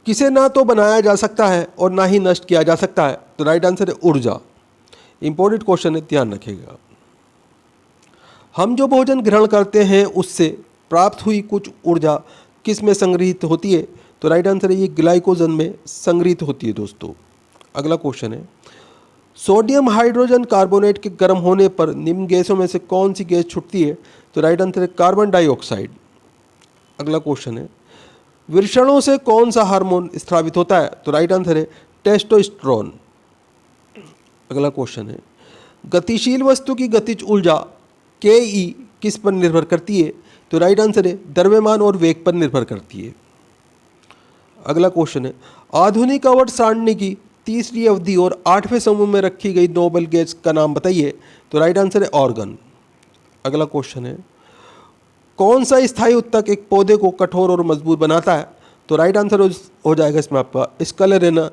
किसे ना तो बनाया जा सकता है और ना ही नष्ट किया जा सकता है। तो राइट आंसर है ऊर्जा। इंपॉर्टेंट क्वेश्चन है, ध्यान रखिएगा। हम जो भोजन ग्रहण करते हैं उससे प्राप्त हुई कुछ ऊर्जा किस में संग्रहित होती है। तो राइट आंसर है ये ग्लाइकोजन में संग्रहित होती है दोस्तों। अगला क्वेश्चन है, सोडियम हाइड्रोजन कार्बोनेट के गर्म होने पर निम्न गैसों में से कौन सी गैस छूटती है। तो राइट आंसर है कार्बन डाइऑक्साइड। अगला क्वेश्चन है, वृषणों से कौन सा हार्मोन स्रावित होता है। तो राइट आंसर है टेस्टोस्टेरोन। अगला क्वेश्चन है, गतिशील वस्तु की गतिज ऊर्जा के किस पर निर्भर करती है। तो राइट आंसर है द्रव्यमान और वेग पर निर्भर करती है। अगला क्वेश्चन है, आधुनिक आवर्त सारणी की तीसरी अवधि और 8वें समूह में रखी गई नोबल गैस का नाम बताइए। तो राइट आंसर है ऑर्गन। अगला क्वेश्चन है, कौन सा स्थायी उत्तक एक पौधे को कठोर और मजबूत बनाता है। तो राइट आंसर हो जाएगा इसमें आपका स्क्लेरेना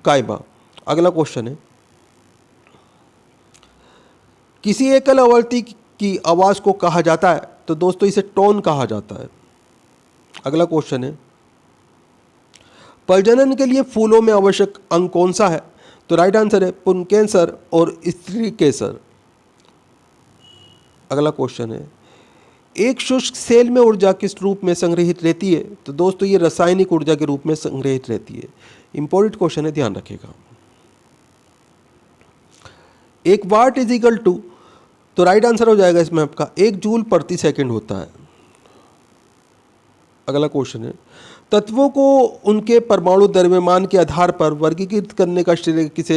काइमा। अगला क्वेश्चन है, किसी एकल आवर्ती की आवाज़ को कहा जाता है। तो दोस्तों इसे टोन कहा जाता है। अगला क्वेश्चन है, प्रजनन के लिए फूलों में आवश्यक अंग कौन सा है। तो राइट आंसर है पुंकेसर और स्त्रीकेसर। अगला क्वेश्चन है, एक शुष्क सेल में ऊर्जा किस रूप में संग्रहित रहती है। तो दोस्तों ये रासायनिक ऊर्जा के रूप में संग्रहित रहती है। इंपॉर्टेंट क्वेश्चन है, ध्यान रखिएगा। एक वाट इज इक्वल टू, तो राइट आंसर हो जाएगा इसमें आपका 1 जूल प्रति सेकंड होता है। अगला क्वेश्चन है, तत्वों को उनके परमाणु द्रव्यमान के आधार पर वर्गीकृत करने का श्रेय किसे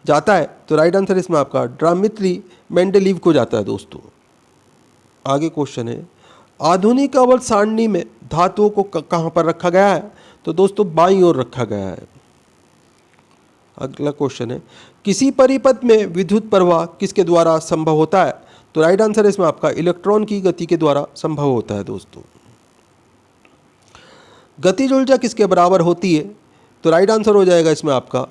जाता है? तो राइट आंसर इसमें आपका ड्रामित्री मेंडेलीव को जाता है दोस्तों। आगे क्वेश्चन है, आधुनिक आवर्त सारणी में धातुओं को कहाँ पर रखा गया है? तो दोस्तों बाईं ओर रखा गया है। अगला क्वेश्चन है, किसी परिपथ में विद्युत प्रवाह किसके द्वारा संभव होता है? तो राइट आंसर इसमें आपका इलेक्ट्रॉन की गति के द्वारा संभव होता है दोस्तों। गतिज ऊर्जा किसके बराबर होती है? तो राइट आंसर हो जाएगा इसमें आपका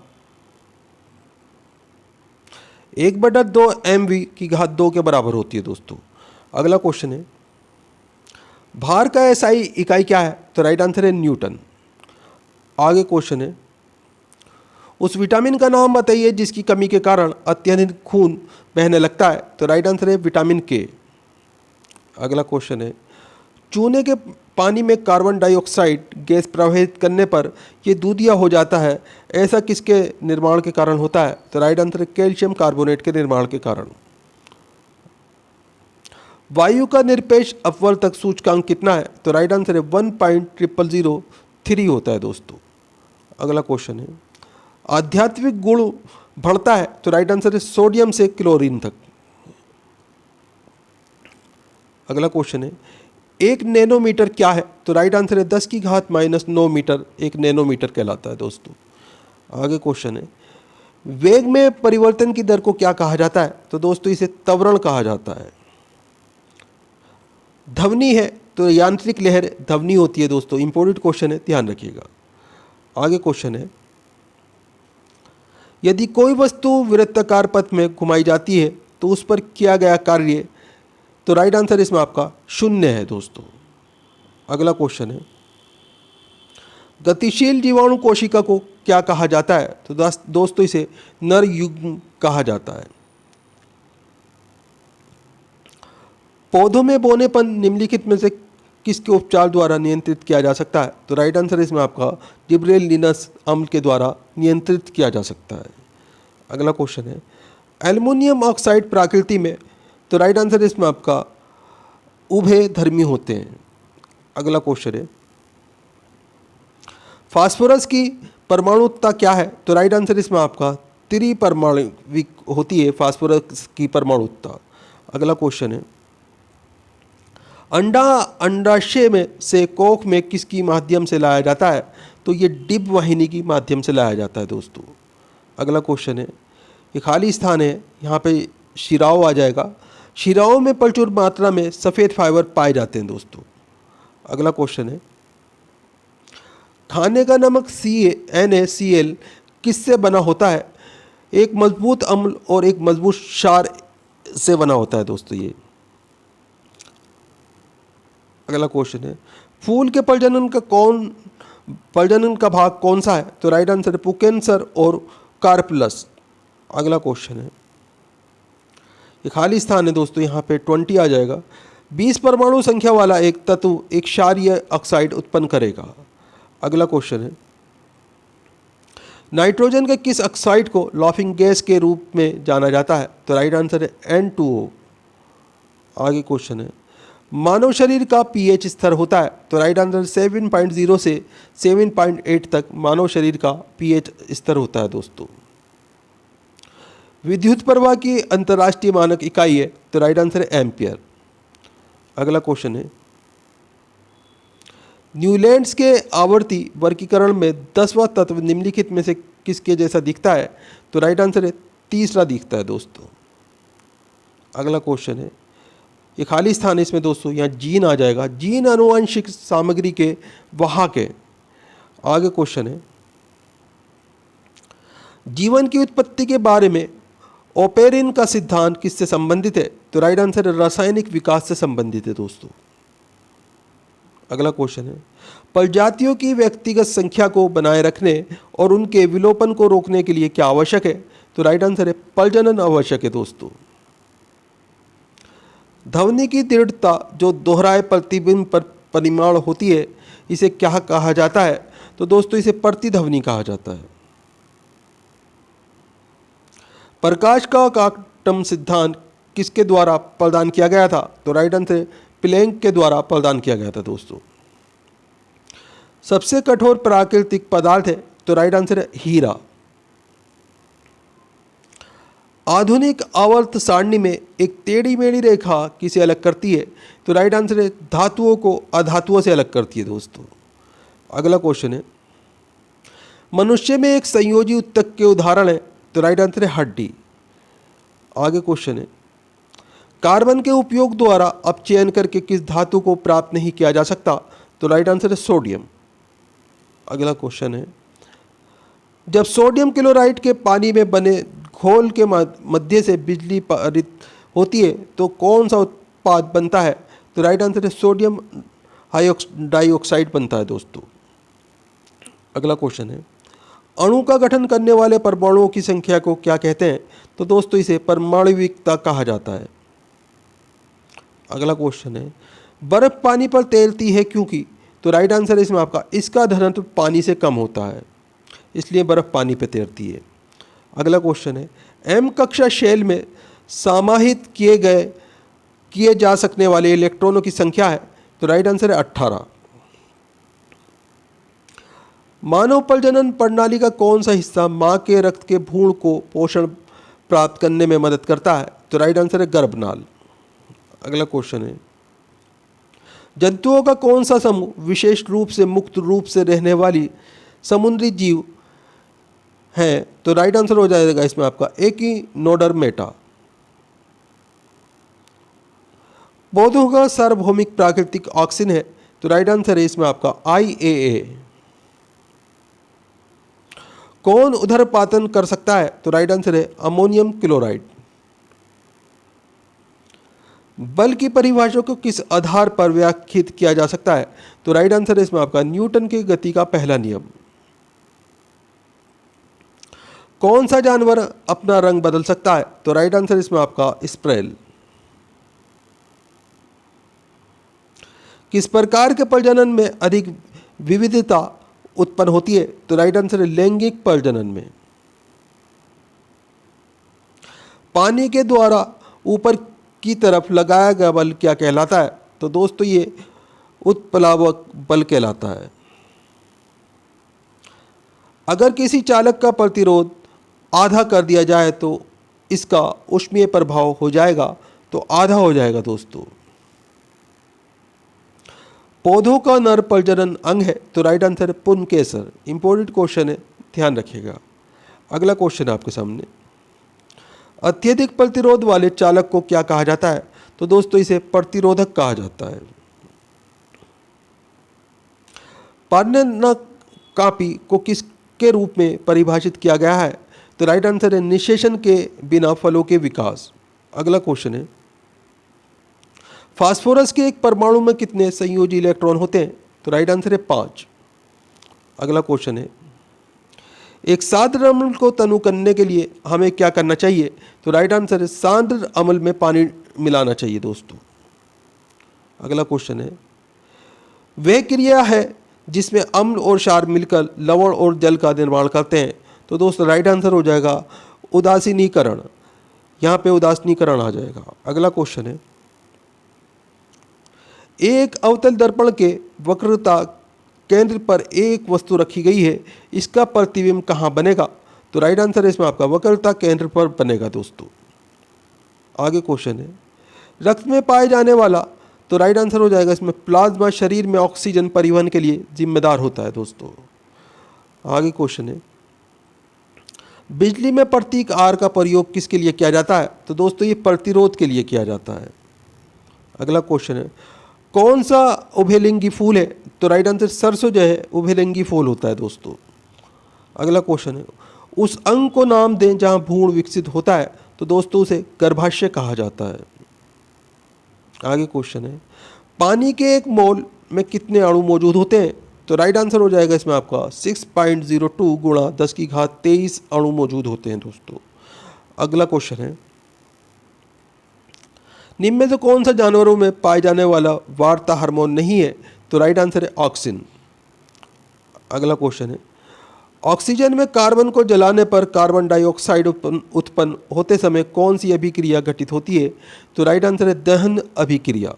1/2 mv की घात 2 के बराबर होती है दोस्तों। अगला क्वेश्चन है, भार का एसआई इकाई क्या है? तो राइट आंसर है न्यूटन। आगे क्वेश्चन है, उस विटामिन का नाम बताइए जिसकी कमी के कारण अत्यधिक खून बहने लगता है? तो राइट आंसर है विटामिन के। अगला क्वेश्चन है, चूने के पानी में कार्बन डाइऑक्साइड गैस प्रवाहित करने पर यह दूधिया हो जाता है, ऐसा किसके निर्माण के कारण होता है? तो राइट आंसर है कैल्शियम कार्बोनेट के निर्माण के कारण। वायु का निरपेक्ष अपवर्तक सूचकांक कितना है? तो राइट आंसर है 1.0003 होता है दोस्तों। अगला क्वेश्चन है, आध्यात्मिक गुण बढ़ता है? तो राइट आंसर है सोडियम से क्लोरीन तक। अगला क्वेश्चन है, 1 नैनोमीटर क्या है? तो राइट आंसर है 10⁻⁻9 मीटर एक नैनोमीटर कहलाता है दोस्तों। आगे क्वेश्चन है, वेग में परिवर्तन की दर को क्या कहा जाता है? तो दोस्तों इसे त्वरण कहा जाता है। ध्वनि है तो यांत्रिक लहर ध्वनि होती है दोस्तों। इंपॉर्टेंट क्वेश्चन है, ध्यान रखिएगा। आगे क्वेश्चन है, यदि कोई वस्तु वृत्ताकार पथ में घुमाई जाती है तो उस पर किया गया कार्य? तो राइट आंसर इसमें आपका 0 है दोस्तों। अगला क्वेश्चन है, गतिशील जीवाणु कोशिका को क्या कहा जाता है? तो दोस्तों इसे नर युग्म कहा जाता है। पौधों में बौनेपन निम्नलिखित में से किसके उपचार द्वारा नियंत्रित किया जा सकता है? तो राइट आंसर इसमें आपका जिब्रेलिनस अम्ल के द्वारा नियंत्रित किया जा सकता है। अगला क्वेश्चन है, एल्युमिनियम ऑक्साइड प्रकृति में? तो राइट आंसर इसमें आपका उभयधर्मी होते हैं। अगला क्वेश्चन है, फास्फोरस की परमाणुता क्या है? तो राइट आंसर इसमें आपका त्रिपरमाणविक होती है फास्फोरस की परमाणुता। अगला क्वेश्चन है, अंडाशय में से कोख में किसकी माध्यम से लाया जाता है? तो ये डिब वाहिनी की माध्यम से लाया जाता है दोस्तों। अगला क्वेश्चन है, ये खाली स्थान है, यहाँ पे शिराओं आ जाएगा। शिराओं में प्रचुर मात्रा में सफ़ेद फाइबर पाए जाते हैं दोस्तों। अगला क्वेश्चन है, खाने का नमक NaCl किससे बना होता है? एक मजबूत अम्ल और एक मजबूत क्षार से बना होता है दोस्तों ये। अगला क्वेश्चन है, फूल के प्रजनन का भाग कौन सा है? तो राइट आंसर है पुकेंसर और कार्पलस। अगला क्वेश्चन है, ये खाली स्थान है दोस्तों, यहाँ पे 20 आ जाएगा। 20 परमाणु संख्या वाला एक तत्व एक क्षारीय ऑक्साइड उत्पन्न करेगा। अगला क्वेश्चन है, नाइट्रोजन के किस ऑक्साइड को लाफिंग गैस के रूप में जाना जाता है? तो राइट आंसर है N2O। आगे क्वेश्चन है, मानव शरीर का pH स्तर होता है? तो राइट आंसर 7.0 से 7.8 तक मानव शरीर का pH स्तर होता है दोस्तों। विद्युत प्रवाह की अंतर्राष्ट्रीय मानक इकाई है? तो राइट आंसर है एम्पियर। अगला क्वेश्चन है, न्यूलैंड्स के आवर्ती वर्गीकरण में 10वां तत्व निम्नलिखित में से किसके जैसा दिखता है? तो राइट आंसर है तीसरा दिखता है दोस्तों। अगला क्वेश्चन है, ये खाली स्थान है इसमें दोस्तों, यहाँ जीन आ जाएगा। जीन आनुवंशिक सामग्री के वाहक है। आगे क्वेश्चन है, जीवन की उत्पत्ति के बारे में ओपेरिन का सिद्धांत किससे संबंधित है? तो राइट आंसर है रासायनिक विकास से संबंधित है दोस्तों। अगला क्वेश्चन है, प्रजातियों की व्यक्तिगत संख्या को बनाए रखने और उनके विलोपन को रोकने के लिए क्या आवश्यक है? तो राइट आंसर है प्रजनन आवश्यक है दोस्तों। ध्वनि की दृढ़ता जो दोहराए प्रतिबिंब पर परिमाण होती है, इसे क्या कहा जाता है? तो दोस्तों इसे प्रतिध्वनि कहा जाता है। प्रकाश का क्वांटम सिद्धांत किसके द्वारा प्रदान किया गया था? तो राइट आंसर प्लैंक के द्वारा प्रदान किया गया था दोस्तों। सबसे कठोर प्राकृतिक पदार्थ है? तो राइट आंसर है हीरा। आधुनिक आवर्त सारणी में एक टेढ़ी मेढ़ी रेखा किसे अलग करती है? तो राइट आंसर है धातुओं को अधातुओं से अलग करती है दोस्तों। अगला क्वेश्चन है, मनुष्य में एक संयोजी ऊतक के उदाहरण है? तो राइट आंसर है हड्डी। आगे क्वेश्चन है, कार्बन के उपयोग द्वारा अपचयन करके किस धातु को प्राप्त नहीं किया जा सकता? तो राइट आंसर है सोडियम। अगला क्वेश्चन है, जब सोडियम क्लोराइड के पानी में बने घोल के मध्य से बिजली पारित होती है तो कौन सा उत्पाद बनता है? तो राइट आंसर है सोडियम डाइऑक्साइड बनता है दोस्तों। अगला क्वेश्चन है, अणु का गठन करने वाले परमाणुओं की संख्या को क्या कहते हैं? तो दोस्तों इसे परमाणविकता कहा जाता है। अगला क्वेश्चन है, बर्फ पानी पर तैरती है क्योंकि? तो राइट आंसर है इसमें आपका इसका घनत्व पानी से कम होता है, इसलिए बर्फ पानी पर तैरती है। अगला क्वेश्चन है, एम कक्षा शेल में समाहित किए जा सकने वाले इलेक्ट्रॉनों की संख्या है? तो राइट आंसर है 18। मानव प्रजनन प्रणाली का कौन सा हिस्सा मां के रक्त के भ्रूण को पोषण प्राप्त करने में मदद करता है? तो राइट आंसर है गर्भनाल। अगला क्वेश्चन है, जंतुओं का कौन सा समूह विशेष रूप से मुक्त रूप से रहने वाली समुद्री जीव है? तो राइट आंसर हो जाएगा इसमें आपका एकिनोडर्मेटा। पौधों का सार्वभौमिक प्राकृतिक ऑक्सीजन है? तो राइट आंसर है इसमें आपका IAA। कौन उदरपातन कर सकता है? तो राइट आंसर है अमोनियम क्लोराइड। बल की परिभाषा को किस आधार पर व्याख्यायित किया जा सकता है? तो राइट आंसर है इसमें आपका न्यूटन की गति का पहला नियम। कौन सा जानवर अपना रंग बदल सकता है? तो राइट आंसर इसमें आपका स्प्रेल। किस प्रकार के प्रजनन में अधिक विविधता उत्पन्न होती है? तो राइट आंसर है लैंगिक प्रजनन में। पानी के द्वारा ऊपर की तरफ लगाया गया बल क्या कहलाता है? तो दोस्तों ये उत्प्लावक बल कहलाता है। अगर किसी चालक का प्रतिरोध आधा कर दिया जाए तो इसका ऊष्मीय प्रभाव हो जाएगा? तो आधा हो जाएगा दोस्तों। पौधों का नर प्रजनन अंग है? तो राइट आंसर है पुंकेसर। इंपॉर्टेंट क्वेश्चन है, ध्यान रखिएगा। अगला क्वेश्चन है आपके सामने, अत्यधिक प्रतिरोध वाले चालक को क्या कहा जाता है? तो दोस्तों इसे प्रतिरोधक कहा जाता है। पार्नेनकापी को किसके रूप में परिभाषित किया गया है? तो राइट आंसर है निषेचन के बिना फलों के विकास। अगला क्वेश्चन है, फास्फोरस के एक परमाणु में कितने संयोजी इलेक्ट्रॉन होते हैं? तो राइट आंसर है 5। अगला क्वेश्चन है, एक सांद्र अम्ल को तनु करने के लिए हमें क्या करना चाहिए? तो राइट आंसर है सांद्र अम्ल में पानी मिलाना चाहिए दोस्तों। अगला क्वेश्चन है, वह क्रिया है जिसमें अम्ल और क्षार मिलकर लवण और जल का निर्माण करते हैं? तो दोस्तों राइट आंसर हो जाएगा उदासीनीकरण। यहाँ पे उदासीनीकरण आ जाएगा। अगला क्वेश्चन है, एक अवतल दर्पण के वक्रता केंद्र पर एक वस्तु रखी गई है, इसका प्रतिबिंब कहाँ बनेगा? तो राइट आंसर है इसमें आपका वक्रता केंद्र पर बनेगा दोस्तों। आगे क्वेश्चन है, रक्त में पाए जाने वाला? तो राइट आंसर हो जाएगा इसमें प्लाज्मा शरीर में ऑक्सीजन परिवहन के लिए जिम्मेदार होता है दोस्तों। आगे क्वेश्चन है, बिजली में प्रतीक R का प्रयोग किसके लिए किया जाता है? तो दोस्तों ये प्रतिरोध के लिए किया जाता है। अगला क्वेश्चन है, कौन सा उभयलिंगी फूल है? तो राइट आंसर सरसों जो है उभयलिंगी फूल होता है दोस्तों। अगला क्वेश्चन है, उस अंग को नाम दें जहां भ्रूण विकसित होता है? तो दोस्तों उसे गर्भाशय कहा जाता है। आगे क्वेश्चन है, पानी के एक मोल में कितने अणु मौजूद होते हैं? तो राइट आंसर हो जाएगा इसमें आपका 6.02 गुणा 10⁻23 अणु मौजूद होते हैं दोस्तों। अगला क्वेश्चन है, निम्न में से कौन सा जानवरों में पाए जाने वाला वार्ता हार्मोन नहीं है? तो राइट आंसर है ऑक्सिन। अगला क्वेश्चन है, ऑक्सीजन में कार्बन को जलाने पर कार्बन डाइऑक्साइड उत्पन्न होते समय कौन सी अभिक्रिया घटित होती है? तो राइट आंसर है दहन अभिक्रिया।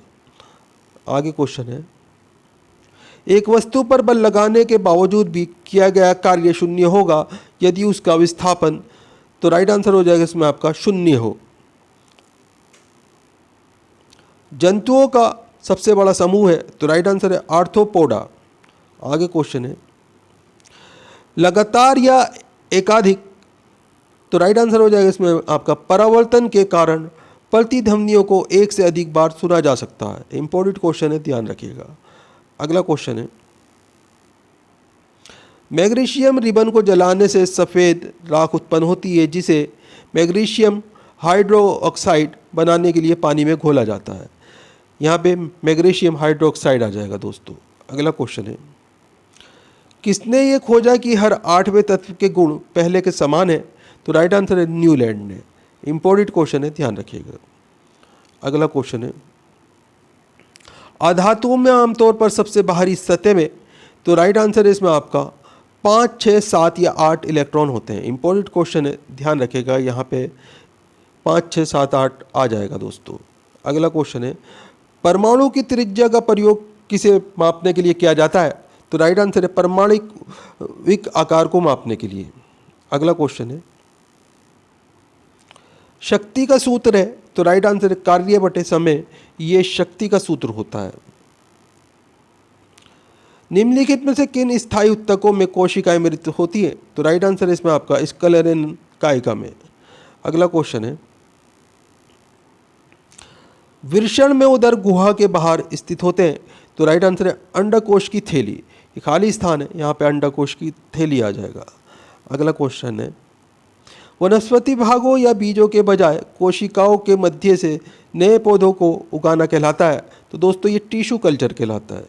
आगे क्वेश्चन है, एक वस्तु पर बल लगाने के बावजूद भी किया गया कार्य शून्य होगा यदि उसका विस्थापन तो राइट आंसर हो जाएगा इसमें आपका शून्य हो। जंतुओं का सबसे बड़ा समूह है, तो राइट आंसर है आर्थ्रोपोडा। आगे क्वेश्चन है, लगातार या एकाधिक, तो राइट आंसर हो जाएगा इसमें आपका परावर्तन के कारण प्रतिध्वनियों को एक से अधिक बार सुना जा सकता है। इंपॉर्टेंट क्वेश्चन है, ध्यान रखिएगा। अगला क्वेश्चन है, मैग्नीशियम रिबन को जलाने से सफ़ेद राख उत्पन्न होती है जिसे मैग्नीशियम हाइड्रोक्साइड बनाने के लिए पानी में घोला जाता है। यहाँ पे मैग्नीशियम हाइड्रोक्साइड आ जाएगा दोस्तों। अगला क्वेश्चन है, किसने ये खोजा कि हर 8वें तत्व के गुण पहले के समान है, तो राइट आंसर है न्यूलैंड ने। इंपॉर्टेंट क्वेश्चन है, ध्यान रखिएगा। अगला क्वेश्चन है, अधातुओं में आमतौर पर सबसे बाहरी सतह में, तो राइट आंसर है इसमें आपका 5, 6, 7 या 8 इलेक्ट्रॉन होते हैं। इंपॉर्टेंट क्वेश्चन है, ध्यान रखिएगा। यहाँ पे 5, 6, 7, 8 आ जाएगा दोस्तों। अगला क्वेश्चन है, परमाणु की त्रिज्या का प्रयोग किसे मापने के लिए किया जाता है, तो राइट आंसर है परमाणुविक आकार को मापने के लिए। अगला क्वेश्चन है, शक्ति का सूत्र है, तो राइट आंसर है कार्य बटे समय, ये शक्ति का सूत्र होता है। निम्नलिखित में से किन स्थायी उत्तकों में कोशिकाएं मृत होती है, तो राइट आंसर है इसमें आपका स्क्लेरन कायिका में। अगला क्वेश्चन है, वृषण में उदर गुहा के बाहर स्थित होते हैं, तो राइट आंसर है अंडकोश की थैली। ये खाली स्थान है, यहाँ पे अंडकोश की थैली आ जाएगा। अगला क्वेश्चन है, वनस्पति भागों या बीजों के बजाय कोशिकाओं के मध्य से नए पौधों को उगाना कहलाता है, तो दोस्तों ये टिश्यू कल्चर कहलाता है।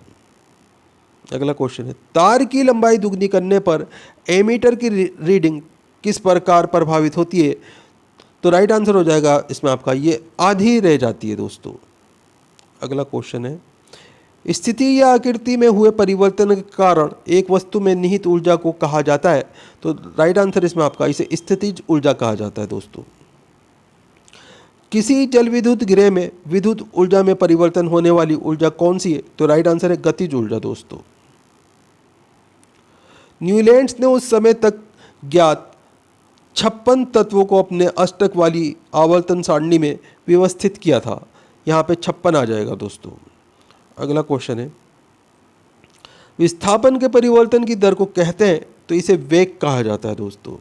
अगला क्वेश्चन है, तार की लंबाई दुगनी करने पर एमीटर की रीडिंग किस प्रकार प्रभावित होती है, तो राइट आंसर हो जाएगा इसमें आपका ये आधी रह जाती है दोस्तों। अगला क्वेश्चन है, स्थिति या आकृति में हुए परिवर्तन के कारण एक वस्तु में निहित ऊर्जा को कहा जाता है, तो राइट आंसर इसमें आपका इसे स्थितिज ऊर्जा कहा जाता है दोस्तों। किसी जल विद्युत गृह में विद्युत ऊर्जा में परिवर्तन होने वाली ऊर्जा कौन सी है, तो राइट आंसर है गतिज ऊर्जा दोस्तों। न्यूलैंड्स ने उस समय तक ज्ञात 56 तत्वों को अपने अष्टक वाली आवर्तन सारणी में व्यवस्थित किया था। यहाँ पे 56 आ जाएगा दोस्तों। अगला क्वेश्चन है, विस्थापन के परिवर्तन की दर को कहते हैं, तो इसे वेग कहा जाता है दोस्तों।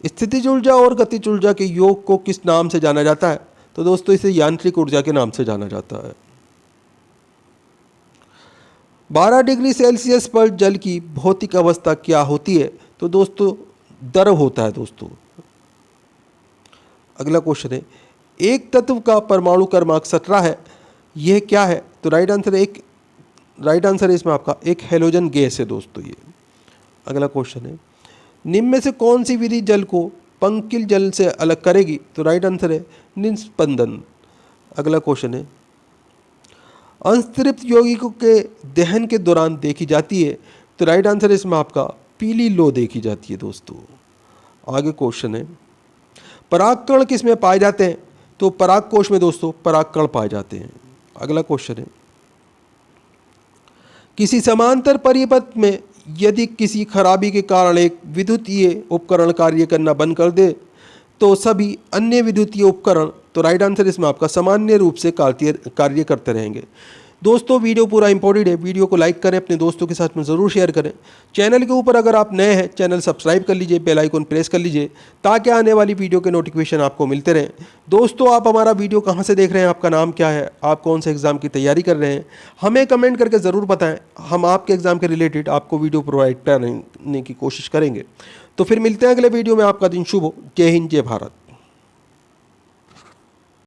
स्थितिज ऊर्जा और गतिज ऊर्जा के योग को किस नाम से जाना जाता है, तो दोस्तों इसे यांत्रिक ऊर्जा के नाम से जाना जाता है। 12 डिग्री सेल्सियस पर जल की भौतिक अवस्था क्या होती है, तो दोस्तों द्रव होता है दोस्तों। अगला क्वेश्चन है, एक तत्व का परमाणु क्रमांक 17 है, यह क्या है, तो राइट आंसर है इसमें आपका एक हैलोजन गैस है दोस्तों ये। अगला क्वेश्चन है, निम्न में से कौन सी विधि जल को पंकिल जल से अलग करेगी, तो राइट आंसर है निस्पंदन। अगला क्वेश्चन है, अंतरिप्त यौगिकों के दहन के दौरान देखी जाती है, तो राइट आंसर है इसमें आपका पीली लो देखी जाती है दोस्तों। आगे क्वेश्चन है, परागकण किस में पाए जाते हैं, तो परागकोश में दोस्तों परागकण पाए जाते हैं। अगला क्वेश्चन है, किसी समांतर परिपथ में यदि किसी खराबी के कारण एक विद्युतीय उपकरण कार्य करना बंद कर दे, तो सभी अन्य विद्युतीय उपकरण, तो राइट आंसर इसमें आपका सामान्य रूप से कार्य करते रहेंगे। दोस्तों वीडियो पूरा इंपॉर्टेंट है, वीडियो को लाइक करें, अपने दोस्तों के साथ में ज़रूर शेयर करें। चैनल के ऊपर अगर आप नए हैं, चैनल सब्सक्राइब कर लीजिए, बेल आइकन प्रेस कर लीजिए ताकि आने वाली वीडियो के नोटिफिकेशन आपको मिलते रहें। दोस्तों आप हमारा वीडियो कहाँ से देख रहे हैं, आपका नाम क्या है, आप कौन से एग्ज़ाम की तैयारी कर रहे हैं, हमें कमेंट करके ज़रूर बताएँ। हम आपके एग्ज़ाम के रिलेटेड आपको वीडियो प्रोवाइड करने की कोशिश करेंगे। तो फिर मिलते हैं अगले वीडियो में। आपका दिन शुभ हो। जय हिंद, जय भारत।